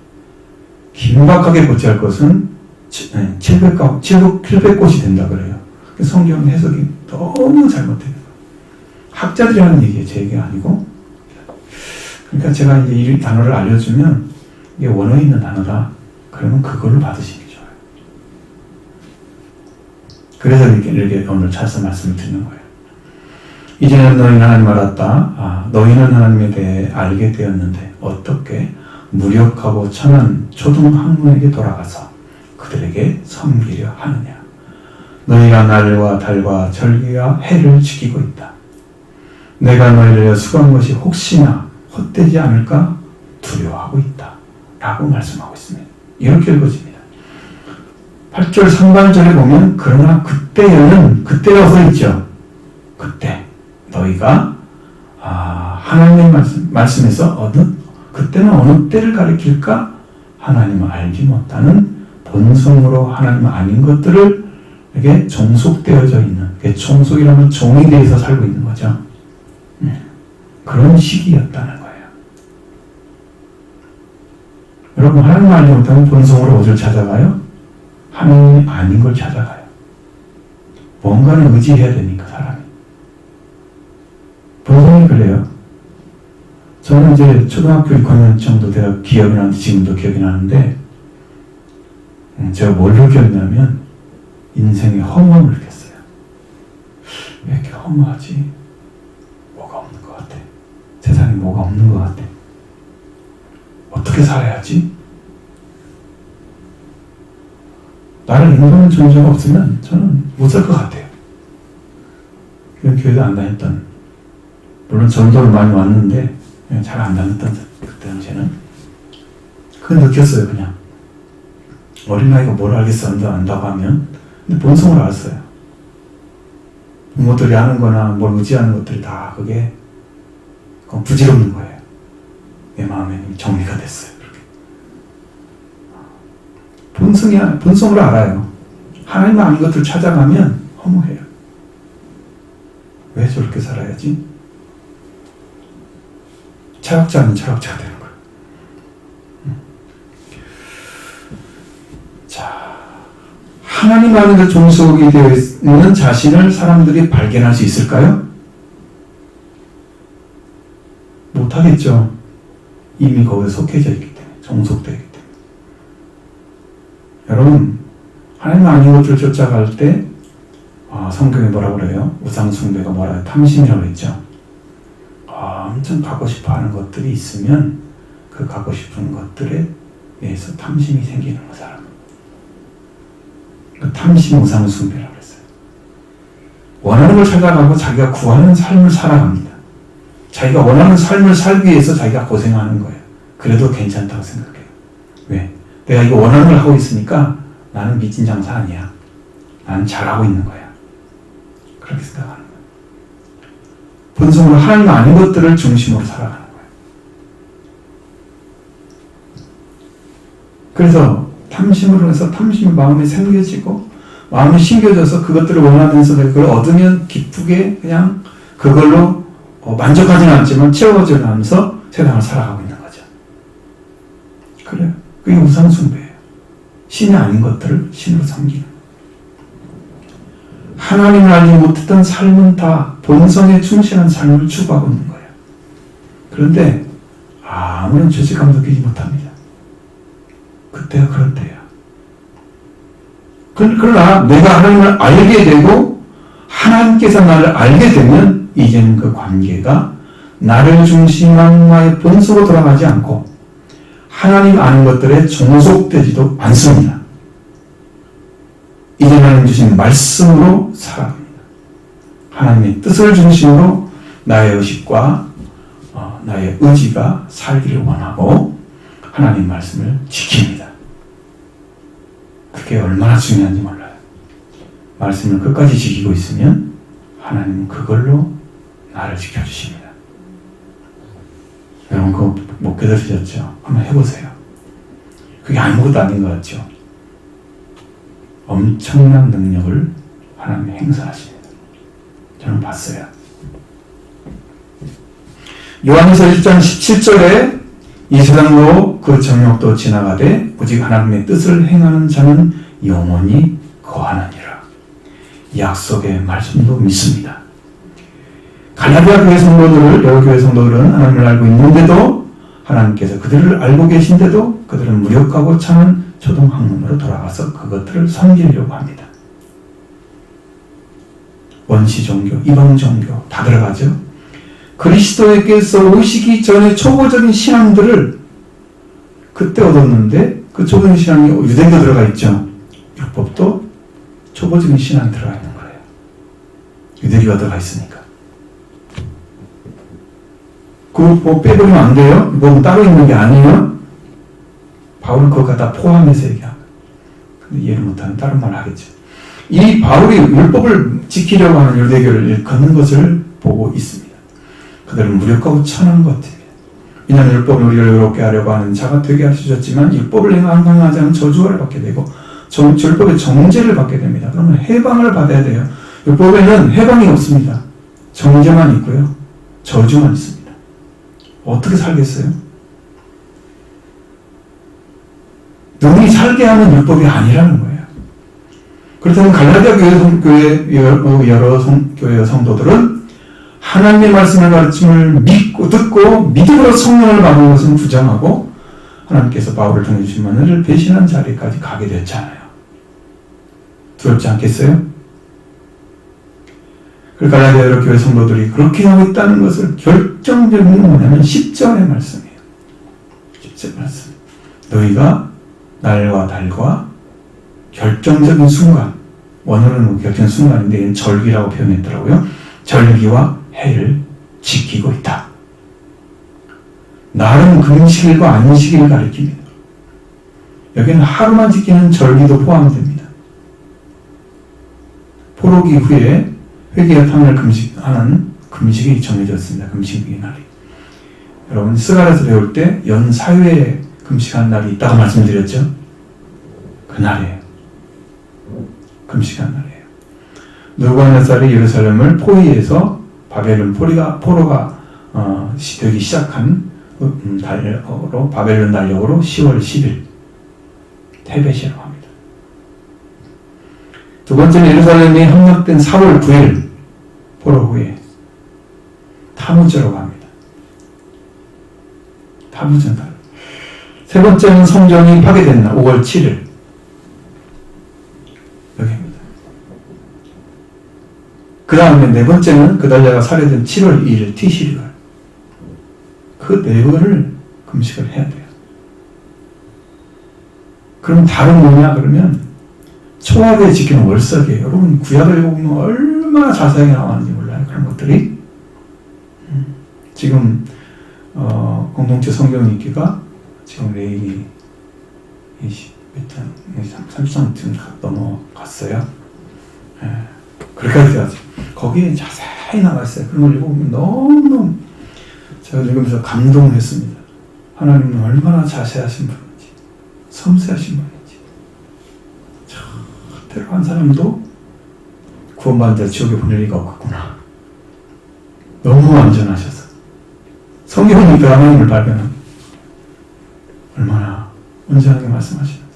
긴박하게 고쳐야 할 것은 700곳이 된다 그래요. 성경 해석이 너무 잘못된 거예요. 학자들이 하는 얘기예요. 제 얘기가 아니고. 그러니까 제가 이제 이 단어를 알려주면 이게 원어에 있는 단어다. 그러면 그걸로 받으시는 게 좋아요. 그래서 이렇게 오늘 찾아서 말씀을 드리는 거예요. 이제는 너희는 하나님 알았다. 너희는 하나님에 대해 알게 되었는데 어떻게 무력하고 천한 초등학문에게 돌아가서 그들에게 섬기려 하느냐. 너희가 날과 달과 절기와 해를 지키고 있다. 내가 너희를 위하여 수고한 것이 혹시나 헛되지 않을까 두려워하고 있다. 라고 말씀하고 있습니다. 이렇게 읽어집니다. 8절 상반절에 보면 그러나 그때에는 그때라고 써있죠. 그때 너희가 하나님의 말씀에서 그때는 어느 때를 가리킬까? 하나님을 알지 못하는 본성으로 하나님 아닌 것들에게 종속되어져 있는, 종속이라면 종이 되어서 살고 있는 거죠. 그런 시기였다는 거예요. 여러분, 하나님 알지 못하면 본성으로 어디를 찾아가요? 하나님이 아닌 걸 찾아가요. 뭔가를 의지해야 되니까 사람이. 본성이 그래요. 저는 이제 초등학교 6학년 정도 제가 기억이 나는데 지금도 기억이 나는데 제가 뭘로 기억나면 인생의 허무함을 느꼈어요. 왜 이렇게 허무하지? 뭐가 없는 것 같아. 세상에 뭐가 없는 것 같아. 어떻게 살아야지? 나를 인도하는 존재가 없으면 저는 못 살 것 같아요. 교회도 안 다녔던, 물론 전도를 많이 왔는데 잘 안 다녔던 그때 당시에는 그걸 느꼈어요. 그냥 어린아이가 뭘 알겠어 안다고 하면. 근데 본성을 알았어요. 부모들이 하는 거나 뭘 의지하는 것들이 다 그건 부질없는 거예요. 내 마음에 정리가 됐어요. 그렇게. 본성을 알아요. 하나님 아닌 것들을 찾아가면 허무해요. 왜 저렇게 살아야지? 철학자는 철학자가 되는 거예요. 자, 하나님 안에 종속이 되어 있는 자신을 사람들이 발견할 수 있을까요? 못하겠죠. 이미 거기에 속해져 있기 때문에. 종속되기 때문에. 여러분, 하나님 아닌 것들을 쫓아갈 때 성경에 뭐라고 그래요? 우상숭배가 뭐라고 해요? 탐심이라고 했죠. 엄청 갖고 싶어 하는 것들이 있으면 그 갖고 싶은 것들에 대해서 탐심이 생기는 거, 사람. 그 탐심 우상숭배라고 했어요. 원하는 걸 찾아가고 자기가 구하는 삶을 살아갑니다. 자기가 원하는 삶을 살기 위해서 자기가 고생하는 거예요. 그래도 괜찮다고 생각해요. 왜? 내가 이거 원하는 걸 하고 있으니까 나는 미친 장사 아니야. 나는 잘하고 있는 거야. 그렇게 생각하는 거예요. 본성으로 하나님 아닌 것들을 중심으로 살아가는 거예요. 그래서 탐심으로 해서 탐심이 마음에 생겨지고 마음이 심겨져서 그것들을 원하면서 그걸 얻으면 기쁘게 그냥 그걸로 만족하지는 않지만 채워지는 하면서 세상을 살아가고 있는 거죠. 그래요. 그게 우상숭배예요. 신이 아닌 것들을 신으로 섬기는 거예요. 하나님을 알지 못했던 삶은 다 본성에 충실한 삶을 추구하고 있는 거예요. 그런데 아무런 죄책감 느끼지 못합니다. 그때가 그럴 때야. 그러나 내가 하나님을 알게 되고 하나님께서 나를 알게 되면 이제는 그 관계가 나를 중심한 나의 본성으로 돌아가지 않고 하나님 아는 것들에 종속되지도 않습니다. 이제 하나님 주신 말씀으로 살아갑니다. 하나님의 뜻을 중심으로 나의 의식과 나의 의지가 살기를 원하고 하나님 말씀을 지킵니다. 그게 얼마나 중요한지 몰라요. 말씀을 끝까지 지키고 있으면 하나님은 그걸로 나를 지켜주십니다. 여러분 그거 못 깨달으셨죠? 한번 해보세요. 그게 아무것도 아닌 것 같죠? 엄청난 능력을 하나님이 행사하십니다. 저는 봤어요. 요한일서 1장 17절에 이 세상도 그 정욕도 지나가되 오직 하나님의 뜻을 행하는 자는 영원히 거하느니라. 약속의 말씀도 믿습니다. 갈라디아 교회 성도들을, 여러 교회 성도들은 하나님을 알고 있는데도 하나님께서 그들을 알고 계신데도 그들은 무력하고 참은 초등학문으로 돌아가서 그것들을 섬기려고 합니다. 원시 종교, 이방 종교 다 들어가죠. 그리스도에게서 오시기 전에 초보적인 신앙들을 그때 얻었는데 그 초보적인 신앙이 유대교 들어가 있죠. 율법도 초보적인 신앙이 들어가 있는 거예요. 유대교가 들어가 있으니까. 그거 뭐 빼버리면 안 돼요? 이건 따로 있는 게 아니에요? 바울은 그거 다 포함해서 얘기합니다. 근데 이해를 못하면 다른 말을 하겠죠. 이 바울이 율법을 지키려고 하는 유대교를 걷는 것을 보고 있습니다. 그들은 무력하고 천한 것들입니다. 이는 율법을 우리를 의롭게 하려고 하는 자가 되게 하셨지만 율법을 행하지 않은 저주를 받게 되고 율법의 정죄를 받게 됩니다. 그러면 해방을 받아야 돼요. 율법에는 해방이 없습니다. 정죄만 있고요. 저주만 있습니다. 어떻게 살겠어요? 능히 살게 하는 율법이 아니라는 거예요. 그렇다면 갈라디아 교회 여러 교회 성도들은 하나님의 말씀의 가르침을 믿고 듣고 믿음으로 성령을 받는 것은 부정하고 하나님께서 바울을 통해 주신 은혜를 배신한 자리까지 가게 됐잖아요. 두렵지 않겠어요? 그 갈라디아 여러 교회 성도들이 그렇게 하고 있다는 것을 결정적인 건 뭐냐면 10절의 말씀이에요. 10절 말씀. 너희가 날과 달과 결정적인 순간, 원어는 결정적인 순간인데 절기라고 표현했더라고요. 절기와 해를 지키고 있다. 날은 금식일과 안식일을 가리킵니다. 여기는 하루만 지키는 절기도 포함됩니다. 포로기 후에 회개와 탕을 금식하는 금식이 정해졌습니다. 금식의 날이. 여러분 스가랴에서 배울 때 연 4회에 금식하는 날이 있다고 말씀드렸죠? 그날이에요. 금식하는 날이에요. 느부갓네살이 예루살렘을 포위해서 바벨론 포로가 되기 시작한 달력으로 바벨론 달력으로 10월 10일 테벳이라고 합니다. 두 번째는 예루살렘이 함락된 4월 9일 포로 후에 타무즈라고 합니다. 타무즈는 세 번째는 성전이 파괴된 날 5월 7일 여기입니다. 그 다음에 네 번째는 그달랴가 살해된 7월 2일 티시리얼. 그 네 번을 금식을 해야 돼요. 그럼 답은 뭐냐 그러면 초하루에 지키는 월석이에요. 여러분 구약을 보면 얼마나 자세하게 나왔는지 몰라요. 그런 것들이. 지금 공동체 성경 읽기가 지금 레일이 30장쯤 넘어갔어요. 예. 그렇게 돼야죠. 거기에 자세히 나와 있어요. 그런 걸 읽어보면 너무너무 제가 읽으면서 감동을 했습니다. 하나님은 얼마나 자세하신 분인지, 섬세하신 분인지. 절대로 한 사람도 구원받은 자 지옥에 보낼 리가 없겠구나. 너무 완전하셔서. 성경이 그 하나님을 발견합니다. 얼마나 온전하게 말씀하시는지.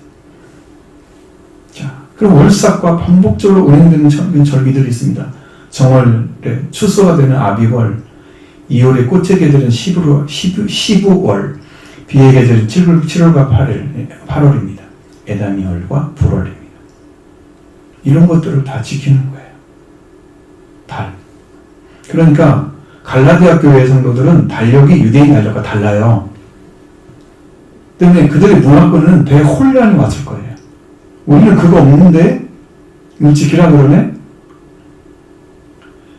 자, 그럼 월삭과 반복적으로 운행되는 절기들이 있습니다. 정월에 추수가 되는 아비월, 2월에 꽃의 계절은 12월, 비의 계절은 7월과 8월입니다. 에다미월과 불월입니다. 이런 것들을 다 지키는 거예요. 달. 그러니까 갈라디아 교회 성도들은 달력이 유대인 달력과 달라요. 때문에 그들의 문화권은 대혼란이 왔을 거예요. 우리는 그거 없는데 이거 지키라 그러네?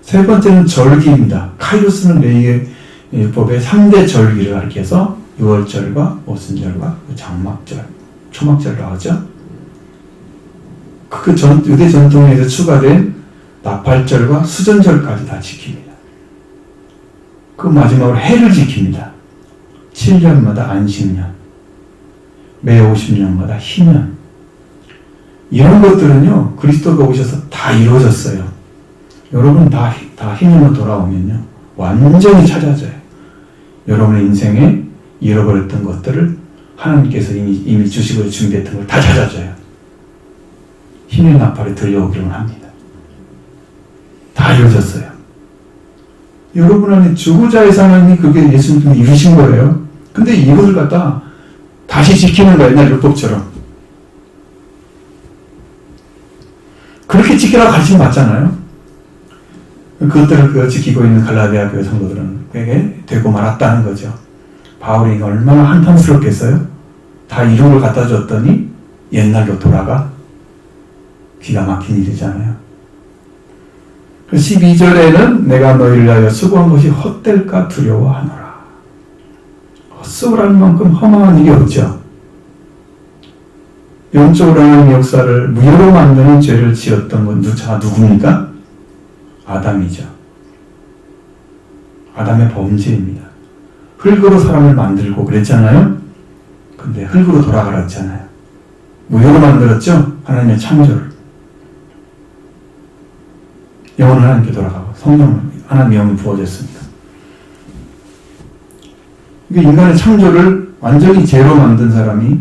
세 번째는 절기입니다. 카이로스는 레위의 율법의 3대 절기를 가리켜서 유월절과 오순절과 장막절, 초막절이라고 하죠. 그 유대 전통에서 추가된 나팔절과 수전절까지 다 지킵니다. 그 마지막으로 해를 지킵니다. 7년마다 안식년, 매 50년마다 희년. 이런 것들은요, 그리스도가 오셔서 다 이루어졌어요. 여러분 다 희년으로 돌아오면요, 완전히 찾아져요. 여러분의 인생에 잃어버렸던 것들을 하나님께서 이미 주시고 준비했던 걸 다 찾아줘요. 희년 나팔에 들려오기를 합니다. 다 이루어졌어요. 여러분 안에 주고자에서 하나님이 그게 예수님이 이루신 거예요. 근데 이것을 갖다 다시 지키는 거예요. 옛날 율법처럼. 그렇게 지키라고 가르침 받잖아요. 그것들을 지키고 있는 갈라디아 교회 성도들에게 되고 말았다는 거죠. 바울이 얼마나 한탄스럽겠어요? 다 이런 걸 갖다 줬더니 옛날로 돌아가. 기가 막힌 일이잖아요. 12절에는 내가 너희를 위하여 수고한 것이 헛될까 두려워하노라. 헛수고를 하는 만큼 허망한 일이 없죠. 영적으로 하는 역사를 무효로 만드는 죄를 지었던 건 누굽니까? 아담이죠. 아담의 범죄입니다. 흙으로 사람을 만들고 그랬잖아요. 근데 흙으로 돌아가라 했잖아요. 무효로 만들었죠? 하나님의 창조를. 영혼은 하나님께 돌아가고 성령은 하나님의 영이 부어졌습니다. 이게 인간의 창조를 완전히 죄로 만든 사람이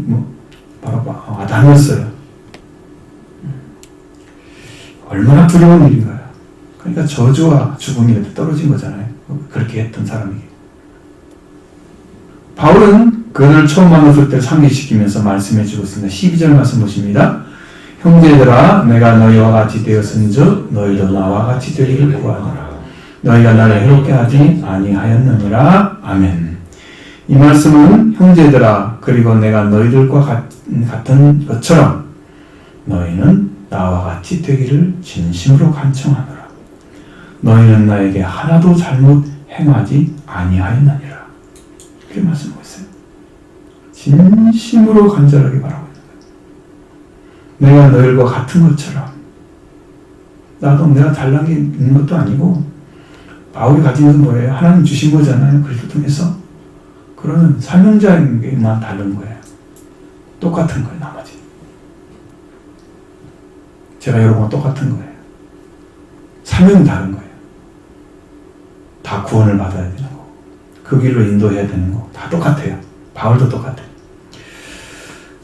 바로 아담이었어요. 얼마나 두려운 일인가요? 그러니까 저주와 죽음이 떨어진 거잖아요. 그렇게 했던 사람에게. 바울은 그를 처음 만났을 때 상기시키면서 말씀해 주고 있습니다. 12절 말씀 보십니다. 형제들아 내가 너희와 같이 되었은즉 너희도 나와 같이 되기를 구하노라. 너희가 나를 해롭게 하지 아니하였느니라. 아멘. 이 말씀은 형제들아 그리고 내가 너희들과 같은 것처럼 너희는 나와 같이 되기를 진심으로 간청하노라. 너희는 나에게 하나도 잘못 행하지 아니하였느니라. 그렇게 말씀하고 있어요. 진심으로 간절하게 바라고 있는 거예요. 내가 너희들과 같은 것처럼. 나도 내가 달란 게 있는 것도 아니고 바울이 가진 것은 뭐예요? 하나님 주신 거잖아요. 그리스도 통해서. 그러면 사명자인 게만 다른 거예요. 똑같은 거예요. 나머지. 제가 여러분과 똑같은 거예요. 사명이 다른 거예요. 다 구원을 받아야 되는 거고 그 길로 인도해야 되는 거고 다 똑같아요. 바울도 똑같아요.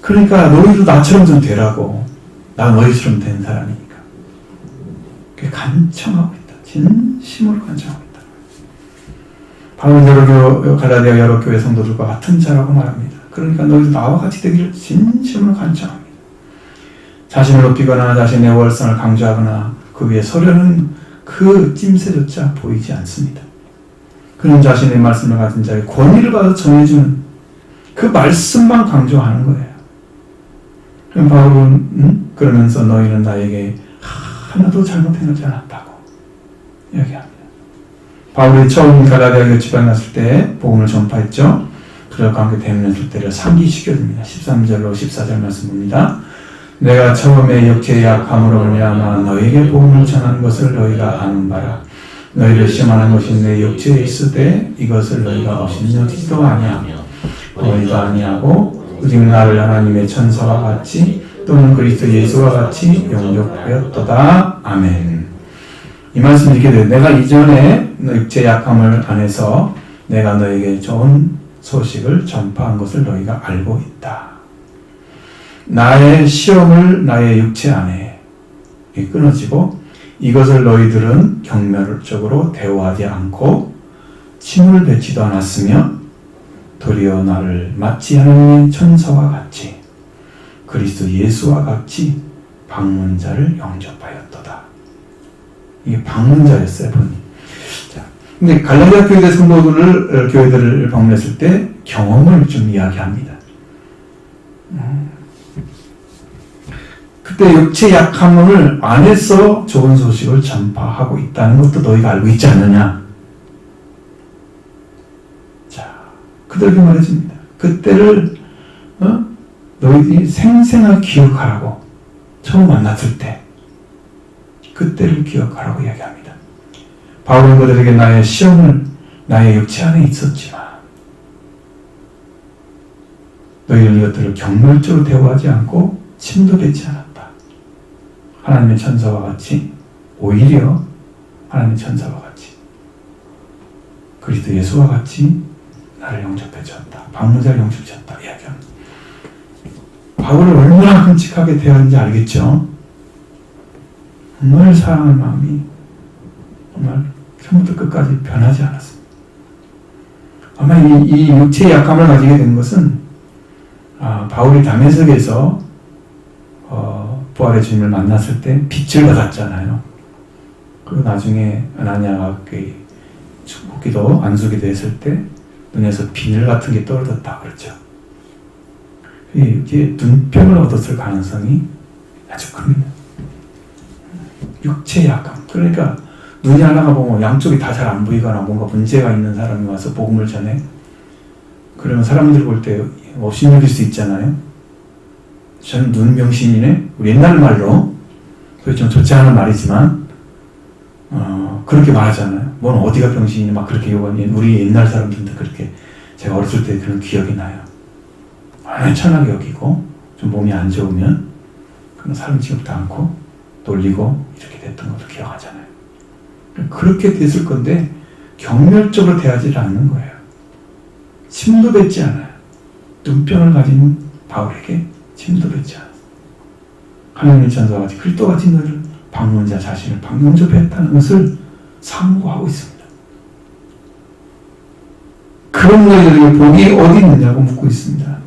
그러니까 너희도 나처럼 좀 되라고. 나 너희처럼 된 사람이니까. 그게 간청하고 있다. 진심으로 간청하고 있다. 바울은 갈라디아 여러 교회 성도들과 같은 자라고 말합니다. 그러니까 너희도 나와 같이 되기를 진심으로 간청합니다. 자신을 높이거나 자신의 월성을 강조하거나 그 위에 서려는 그 낌새조차 보이지 않습니다. 그는 자신의 말씀을 가진 자의 권위를 받아 전해주는 그 말씀만 강조하는 거예요. 그럼 바울은 그러면서 너희는 나에게 하나도 잘못행하지 않았다고 이야기합니다. 바울이 처음 갈라디아 교회 지방에 갔을 때 복음을 전파했죠. 그들과 함께 대면했을 때를 상기시켜줍니다. 13절로 14절 말씀 봅니다. 내가 처음에 육체의 약함으로 말미암아 너희에게 복음을 전하는 것을 너희가 아는 바라. 너희를 시험하는 것이 내 육체에 있으되 이것을 너희가 업신여기지도 아니하며 너희도 아니하고 오직 나를 하나님의 천사와 같이 또는 그리스도 예수와 같이 영접하였도다. 아멘. 이 말씀 이렇게 돼요. 내가 이전에 육체 약함을 안에서 내가 너에게 좋은 소식을 전파한 것을 너희가 알고 있다. 나의 시험을 나의 육체 안에 끊어지고 이것을 너희들은 경멸적으로 대우하지 않고 침을 뱉지도 않았으며 도리어 나를 마치 하나님의 천사와 같이 그리스도 예수와 같이 방문자를 영접하였도다. 이게 방문자였어요, 본인. 자, 근데 갈라디아 교회 교회들을 방문했을 때 경험을 좀 이야기합니다. 그때 육체 약함을 안에서 좋은 소식을 전파하고 있다는 것도 너희가 알고 있지 않느냐? 자, 그들에게 말해줍니다. 그때를 너희들이 생생하게 기억하라고 처음 만났을 때 그때를 기억하라고 이야기합니다. 바울은 그들에게 나의 시험을 나의 육체 안에 있었지만 너희는 이것들을 경멸적으로 대우하지 않고 침도 뱉지 않았다. 하나님의 천사와 같이 오히려 하나님의 천사와 같이 그리스도 예수와 같이 나를 영접해 주었다. 방문자를 영접해 주었다. 이야기합니다. 바울을 얼마나 끔찍하게 대하는지 알겠죠? 정말 사랑하는 마음이 정말 처음부터 끝까지 변하지 않았습니다. 아마 이 육체의 약함을 가지게 된 것은 바울이 다메섹에서 부활의 주님을 만났을 때 빛을 받았잖아요. 그리고 나중에 아나니아가 죽기도 안수기도 했을 때 눈에서 비늘 같은 게 떨어졌다 그랬죠. 이게 눈병을 얻었을 가능성이 아주 큽니다. 육체의 약함. 그러니까 눈이 하나가 보면 양쪽이 다 잘 안 보이거나 뭔가 문제가 있는 사람이 와서 복음을 전해. 그러면 사람들 볼 때 업신여길 수 있잖아요. 저는 눈병신이네. 우리 옛날 말로 그게 좀 좋지 않은 말이지만 그렇게 말하잖아요. 뭔 어디가 병신이니 막 그렇게 욕하니 우리 옛날 사람들도 그렇게 제가 어렸을 때 그런 기억이 나요. 천하게 여기고 좀 몸이 안 좋으면 그런 사람 취급도 않고 놀리고 이렇게 됐던 것도 기억하잖아요. 그렇게 됐을 건데 경멸적으로 대하지 않는 거예요. 침도 뱉지 않아요. 눈병을 가진 바울에게 침도 뱉지 않아요. 하나님의 천사와 같이 그리스도 같은 너를 방문자 자신을 영접했다는 것을 상고하고 있습니다. 그런 너희들에게 복이 어디 있느냐고 묻고 있습니다.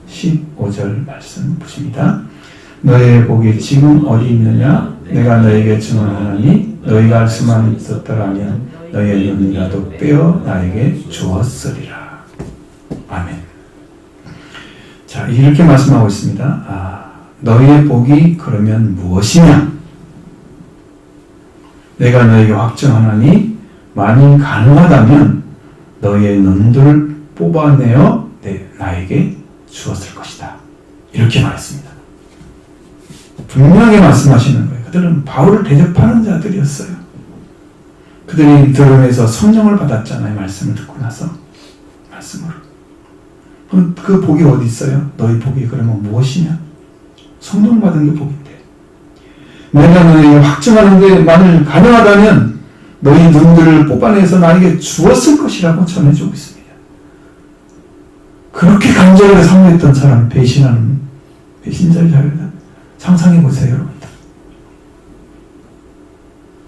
15절 말씀 보십니다. 너희의 복이 지금 어디 있느냐? 내가 너에게 증언하노니 너희가 할 수만 있었더라면 너희의 눈이라도 빼어 나에게 주었으리라. 아멘. 자, 이렇게 말씀하고 있습니다. 너희의 복이 그러면 무엇이냐? 내가 너에게 확증하노니 만일 가능하다면 너희의 눈들을 뽑아내어 나에게 주었을 것이다. 이렇게 말했습니다. 분명히 말씀하시는 거예요. 그들은 바울을 대접하는 자들이었어요. 그들이 들음에서 성령을 받았잖아요. 말씀을 듣고 나서. 말씀으로. 그럼 그 복이 어디 있어요? 너희 복이 그러면 무엇이냐? 성령 받은 게 복인데. 내가 너희에게 확증하는데 만일 가능하다면 너희 눈들을 뽑아내서 나에게 주었을 것이라고 전해주고 있습니다. 그렇게 간절하게 사모했던 사람, 배신하는 배신자의 자리다. 상상해보세요, 여러분들.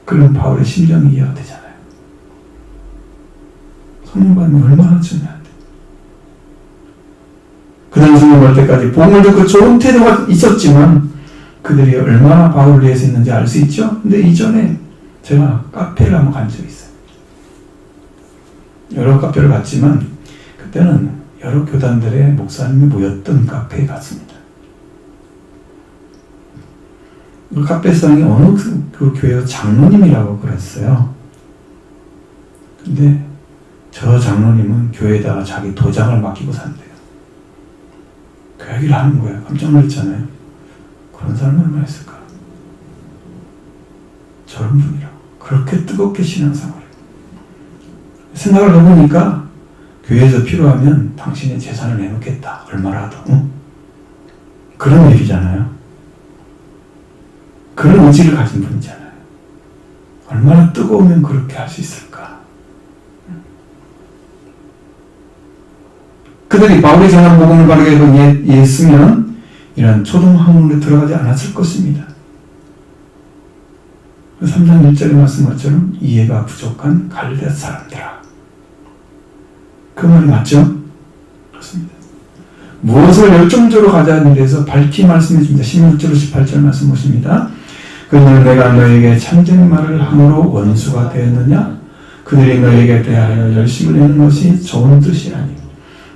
그럼 바울의 심정이 이해가 되잖아요. 성령 받으면 얼마나 중요한데. 그들 죽어갈 때까지 복음을 듣고 좋은 태도가 있었지만 그들이 얼마나 바울을 위해서 있는지 알 수 있죠? 근데 이전에 제가 카페를 한번 간 적이 있어요. 여러 카페를 갔지만 그때는 여러 교단들의 목사님이 모였던 카페에 갔습니다. 그 카페상이 어느 그 교회 장로님이라고 그랬어요. 근데 저 장로님은 교회에다가 자기 도장을 맡기고 산대요. 그 얘기를 하는 거예요. 깜짝 놀랐잖아요. 그런 사람은 얼마나 있을까? 저런 분이라고. 그렇게 뜨겁게 신앙생활을. 생각을 해보니까 교회에서 필요하면 당신의 재산을 내놓겠다. 얼마라도. 응? 그런 얘기잖아요. 그런 의지를 가진 분이잖아요. 얼마나 뜨거우면 그렇게 할 수 있을까? 그들이 바울이 전한 복음을 바르게 이해했으면 이런 초등학문에 들어가지 않았을 것입니다. 3장 1절에 말씀 것처럼 이해가 부족한 갈대아 사람들아. 그 말이 맞죠? 그렇습니다. 무엇을 열정적으로 가자는 데서 밝히 말씀해 줍니다. 16절 18절 말씀 보십니다. 그는 내가 너에게 참된 말을 함으로 원수가 되었느냐? 그들이 너에게 대하여 열심을 내는 것이 좋은 뜻이 아니고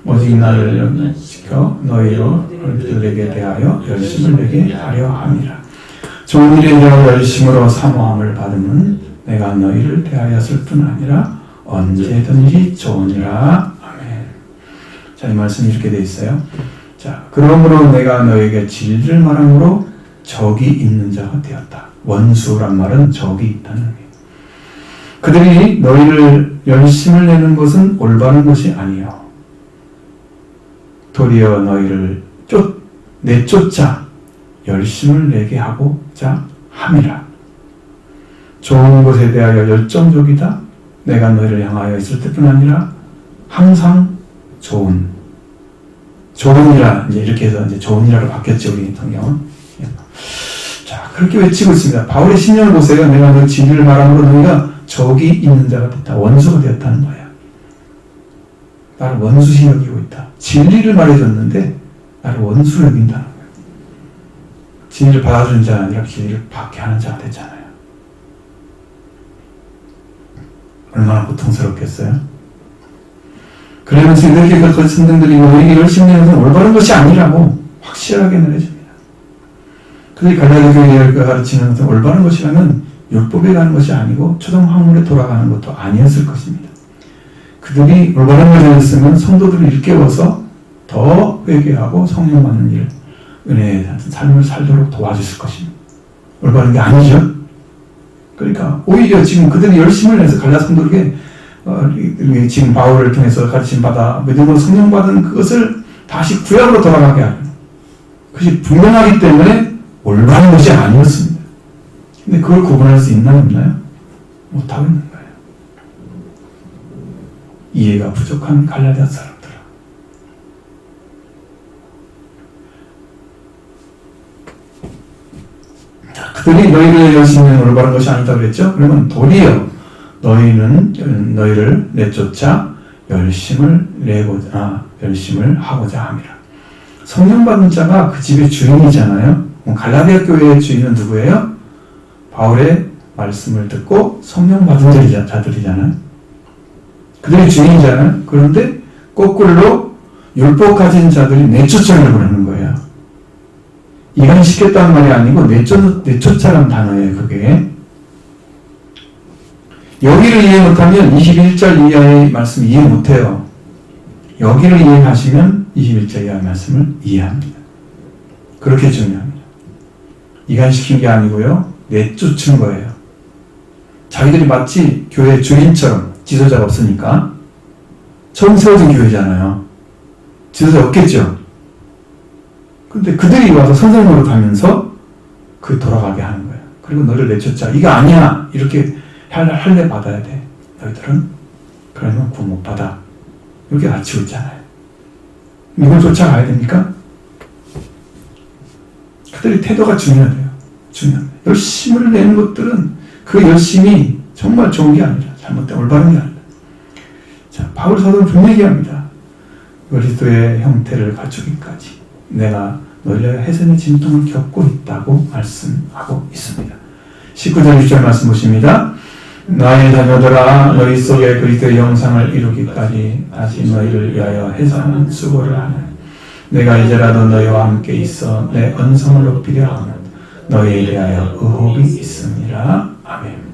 오직 나를 지켜 너희로 그들에게 대하여 열심을 내게 하려 함이라. 좋은 일에 대하여 열심으로 사모함을 받으면 내가 너희를 대하였을 뿐 아니라 언제든지 좋으니라. 아멘. 자, 이 말씀이 이렇게 되어 있어요. 자, 그러므로 내가 너에게 진리를 말함으로 적이 있는 자가 되었다. 원수란 말은 적이 있다는 의미. 그들이 너희를 열심을 내는 것은 올바른 것이 아니요. 도리어 너희를 내쫓아 열심을 내게 하고자 함이라. 좋은 것에 대하여 열정적이다. 내가 너희를 향하여 있을 때뿐 아니라 항상 좋은이라 이렇게 해서 이제 좋은이라로 바뀌었죠. 우리 성경은. 자, 그렇게 외치고 있습니다. 바울의 신령을 보세요. 내가 너 진리를 말함으로 너희가 적이 있는 자가 됐다. 원수가 되었다는 거예요. 나를 원수시 여기고 있다. 진리를 말해줬는데 나를 원수로 여긴다는 거예요. 진리를 받아주는 자가 아니라 진리를 받게 하는 자가 됐잖아요. 얼마나 고통스럽겠어요? 그러면서 이렇게 그 선생들이 너에게 열심히 하는 것은 올바른 것이 아니라고 확실하게 말해줍니다. 그들이 갈라디아 교회를 가르치는 것은 올바른 것이라면 율법에 가는 것이 아니고 초등학문에 돌아가는 것도 아니었을 것입니다. 그들이 올바른 것을 했으면 성도들을 일깨워서 더 회개하고 성령 받는 일, 은혜의 삶을 살도록 도와줬을 것입니다. 올바른 게 아니죠. 그러니까 오히려 지금 그들이 열심을 내서 갈라디아 성도에게 지금 바울을 통해서 가르침 받아 믿음으로 성령 받은 그것을 다시 구약으로 돌아가게 하는 그것이 분명하기 때문에 올바른 것이 아니었습니다. 근데 그걸 구분할 수 있나요, 없나요? 못하고 있는 거예요. 이해가 부족한 갈라디아 사람들아. 그들이 너희를 열심히 올바른 것이 아니다 그랬죠? 그러면 도리어 너희를 내쫓아 열심을 하고자 함이라. 성령 받은 자가 그 집의 주인이잖아요. 갈라디아 교회의 주인은 누구예요? 바울의 말씀을 듣고 성령 받은 자들이잖아요. 그들이 주인이잖아요. 그런데 거꾸로 율법 가진 자들이 내쫓으려고 하는 거예요. 이간시켰다는 말이 아니고 내쫓아라는 단어예요. 그게. 여기를 이해 못하면 21절 이하의 말씀 이해 못해요. 여기를 이해하시면 21절 이하의 말씀을 이해합니다. 그렇게 중요합니다. 이간시킨 게 아니고요. 내쫓은 거예요. 자기들이 마치 교회 주인처럼 지도자가 없으니까 처음 세워진 교회잖아요. 지도자 없겠죠. 근데 그들이 와서 선생님으로 가면서 그 돌아가게 하는 거예요. 그리고 너를 내쫓자. 이거 아니야. 이렇게 할례 받아야 돼. 너희들은 그러면 구원 못 받아. 이렇게 가르치고 있잖아요. 이걸 쫓아가야 됩니까? 그들의 태도가 중요해요. 중요합니다. 열심을 내는 것들은 그 열심이 정말 좋은 게 아니라 잘못된 올바른 게 아니라. 자, 바울 사도는 분명히 합니다. 그리스도의 형태를 갖추기까지 내가 너희를 해산의 진통을 겪고 있다고 말씀하고 있습니다. 19절 20절 말씀 보십니다. 나의 자녀들아 너희 속에 그리스도의 형상을 이루기까지 다시 너희를 위하여 해산한 수고를 하는 내가 이제라도 너희와 함께 있어 내 언성을 높이려 하는 너희에 대하여 의혹이 있습니다. 아멘.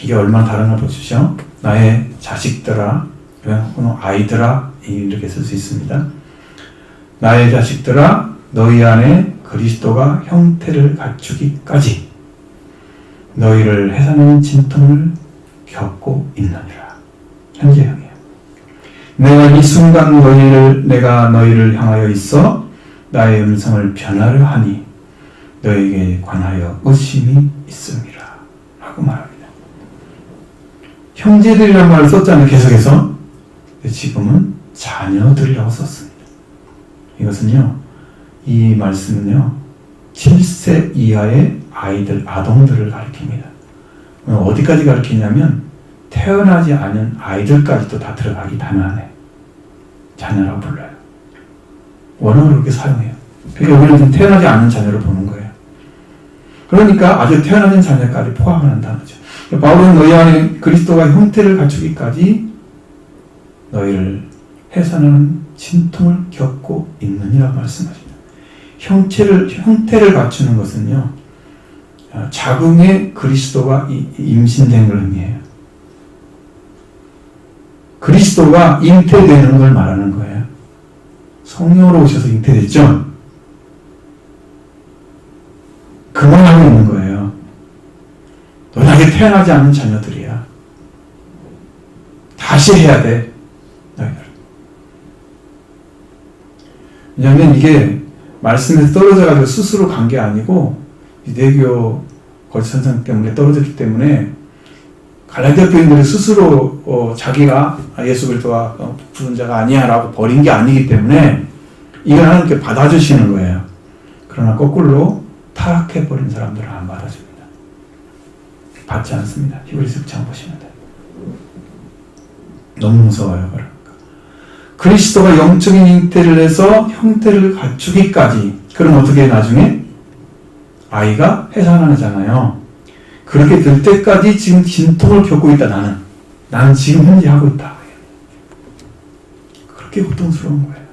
이게 얼마나 다른가 보십시오. 나의 자식들아, 혹은 아이들아 이렇게 쓸 수 있습니다. 나의 자식들아 너희 안에 그리스도가 형태를 갖추기까지 너희를 해산하는 진통을 겪고 있느니라. 현재형이에요. 내가 이 순간 내가 너희를 향하여 있어 나의 음성을 변하려 하니 너희에게 관하여 의심이 있음이라 라고 말합니다. 형제들이라는 말을 썼잖아요. 계속해서. 지금은 자녀들이라고 썼습니다. 이것은요, 이 말씀은요 7세 이하의 아이들, 아동들을 가리킵니다. 어디까지 가리키냐면 태어나지 않은 아이들까지도 다 들어가기 다만해 자녀라고 불러요. 원어로 그렇게 사용해요. 그러니까 우리는 지금 태어나지 않은 자녀를 보는 거예요. 그러니까 아주 태어나는 자녀까지 포함하는 단어죠. 바울은 너희 안에 그리스도가 형태를 갖추기까지 너희를 해산하는 진통을 겪고 있느니라고 말씀하십니다. 형태를 갖추는 것은요, 자궁에 그리스도가 임신된 걸 의미해요. 그리스도가 잉태되는 걸 말하는 거예요. 성령으로 오셔서 잉태됐죠? 그만하고 있는 거예요. 너는 아직 태어나지 않은 자녀들이야. 다시 해야 돼. 너희들. 왜냐하면 이게 말씀에서 떨어져가지고 스스로 간 게 아니고 유대교 거짓 선생 때문에 떨어졌기 때문에 갈라디아 교인들이 스스로 자기가 예수 그리스도가 부른 자가 아니야 라고 버린 게 아니기 때문에 이걸 하나님께 받아주시는 거예요. 그러나 거꾸로 타락해버린 사람들은 안 받아줍니다. 받지 않습니다. 히브리서 6장 보시면 돼요. 너무 무서워요. 그러니까 그리스도가 영적인 잉태를 해서 형태를 갖추기까지, 그럼 어떻게 나중에 아이가 해산하잖아요. 그렇게 될 때까지 지금 진통을 겪고 있다. 나는 지금 현재 하고 있다. 그렇게 고통스러운 거예요.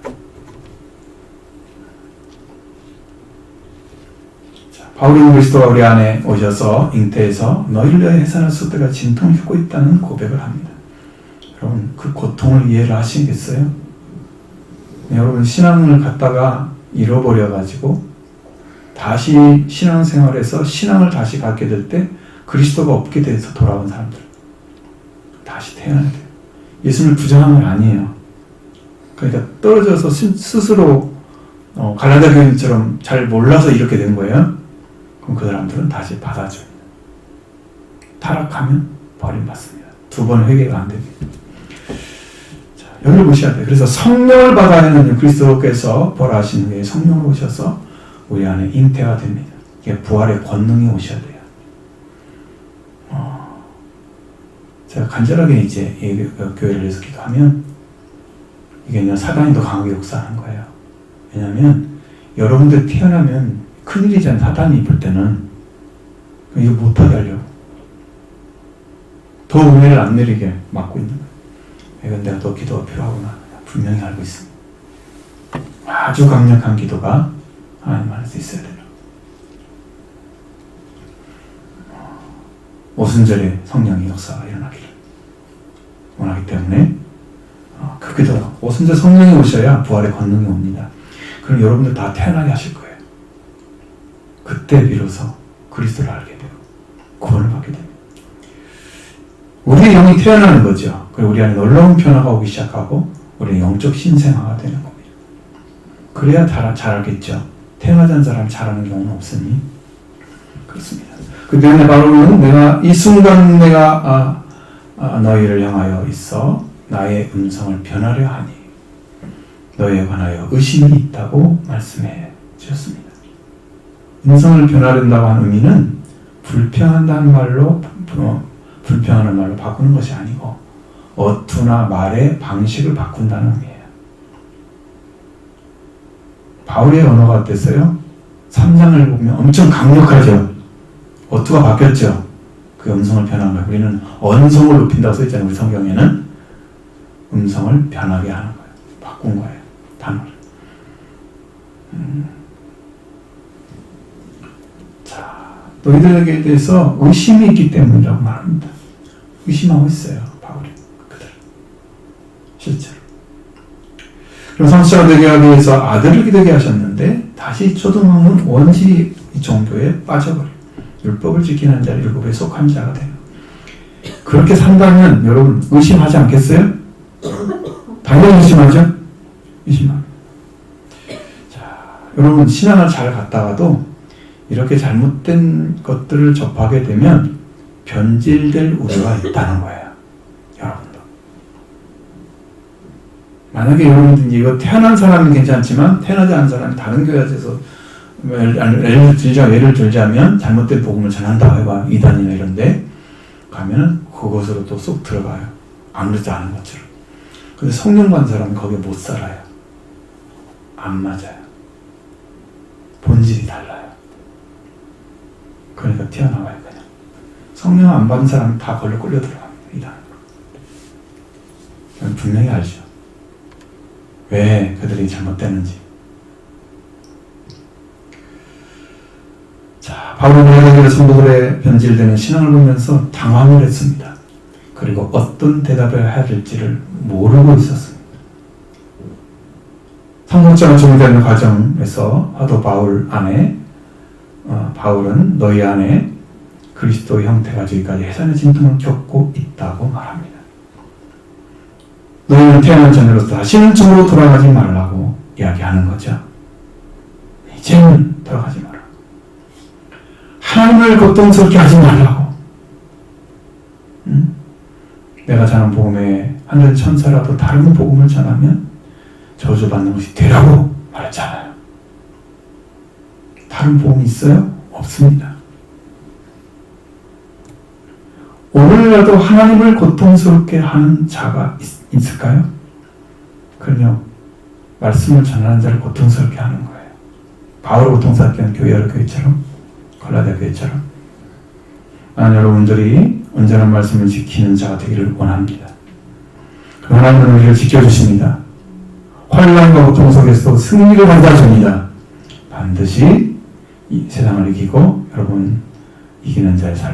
자, 바울은 그리스도가 우리 안에 오셔서 잉태해서 너희를 위하여 해산할 수 때가 진통을 겪고 있다는 고백을 합니다. 여러분, 그 고통을 이해를 하시겠어요? 여러분, 신앙을 갖다가 잃어버려가지고 다시 신앙생활에서 신앙을 다시 갖게 될 때 그리스도가 없게 돼서 돌아온 사람들 다시 태어나야 돼요. 예수를 부정한 건 아니에요. 그러니까 떨어져서 스스로 갈라디아 교인처럼 잘 몰라서 이렇게 된 거예요. 그럼 그 사람들은 다시 받아줘요. 타락하면 버림받습니다. 2번 회개가 안 됩니다. 자, 여기를 보셔야 돼요. 그래서 성령을 받아야 하는 그리스도께서 벌하시는 게 성령으로 오셔서 우리 안에 잉태가 됩니다. 이게 부활의 권능이 오셔야 돼요. 제가 간절하게 이제 교회를 위해서 기도하면 이게 사단이 더 강하게 역사하는 거예요. 왜냐하면 여러분들 태어나면 큰일이잖아요. 사단이 볼 때는 이거 못하게 하려고 더 은혜를 안 내리게 막고 있는 거예요. 이건 내가 더 기도가 필요하구나 분명히 알고 있습니다. 아주 강력한 기도가 하나님 안에서 있어야 돼요. 오순절에 성령의 역사가 일어나기를 원하기 때문에 그 기도, 오순절 성령이 오셔야 부활의 권능이 옵니다. 그럼 여러분들 다 태어나게 하실 거예요. 그때 비로소 그리스도를 알게 되고 구원을 받게 됩니다. 우리의 영이 태어나는 거죠. 그리고 우리 안에 놀라운 변화가 오기 시작하고 우리의 영적 신생아가 되는 겁니다. 그래야 잘 알겠죠. 태어나지 않은 사람이 잘하는 경우는 없으니 그렇습니다. 그 때문에 바로는 내가 이 순간 내가 너희를 향하여 있어 나의 음성을 변하려 하니 너희에 관하여 의심이 있다고 말씀해 주셨습니다. 음성을 변하려다고 하는 의미는 불평한다는 말로 불평하는 말로 바꾸는 것이 아니고 어투나 말의 방식을 바꾼다는 의미예요. 바울의 언어가 어땠어요? 3장을 보면 엄청 강력하죠. 어투가 바뀌었죠. 그 음성을 변한 거예요. 우리는 언성을 높인다고 써있잖아요. 우리 성경에는 음성을 변하게 하는 거예요. 바꾼 거예요. 단어를. 자, 너희들에게 대해서 의심이 있기 때문이라고 말합니다. 의심하고 있어요. 바울이. 그들. 실제로. 그럼 성취자가 되게 하기 위해서 아들을 되게 하셨는데 다시 초등학은 원시 종교에 빠져버려요. 율법을 지키는 자, 율법에 속한 자가 돼요. 그렇게 산다면 여러분 의심하지 않겠어요? 당연히 의심하죠? 의심합니다. 자, 여러분 신앙을 잘 갔다가도 이렇게 잘못된 것들을 접하게 되면 변질될 우려가 있다는 거예요. 여러분도. 만약에 여러분들 이거 태어난 사람은 괜찮지만 태어나지 않은 사람이 다른 교회에서 예를 들자면 잘못된 복음을 전한다고 해봐. 이단이나 이런데 가면은 그것으로 또 쏙 들어가요. 아무렇지 않은 것처럼. 근데 성령 받은 사람은 거기에 못 살아요. 안 맞아요. 본질이 달라요. 그러니까 튀어나와요. 그냥. 성령 안 받은 사람은 다 걸려 끌려 들어갑니다. 이단으로. 분명히 알죠. 왜 그들이 잘못됐는지. 자, 바울은 너희들 성도들의 변질되는 신앙을 보면서 당황을 했습니다. 그리고 어떤 대답을 해야 될지를 모르고 있었습니다. 성공자가 준비되는 과정에서 사도 바울 안에 바울은 너희 안에 그리스도의 형태가 저기까지 해산의 진통을 겪고 있다고 말합니다. 너희는 태어난 자녀로서 다시는 저로 돌아가지 말라고 이야기하는 거죠. 이제는 돌아가지 마라. 하나님을 고통스럽게 하지 말라고. 내가 전한 복음에 하늘 천사라도 다른 복음을 전하면 저주받는 것이 되라고 말했잖아요. 다른 복음이 있어요? 없습니다. 오늘이라도 하나님을 고통스럽게 하는 자가 있을까요? 그럼요. 말씀을 전하는 자를 고통스럽게 하는 거예요. 바울을 고통스럽게 하는 교회 여러 교회처럼, 갈라디아 교회처럼. 나는 여러분들이 온전한 말씀을 지키는 자가 되기를 원합니다. 하나님은 우리를 지켜주십니다. 환난과 고통 속에서도 승리를 받아줍니다. 반드시 이 세상을 이기고 여러분 이기는 자의 삶을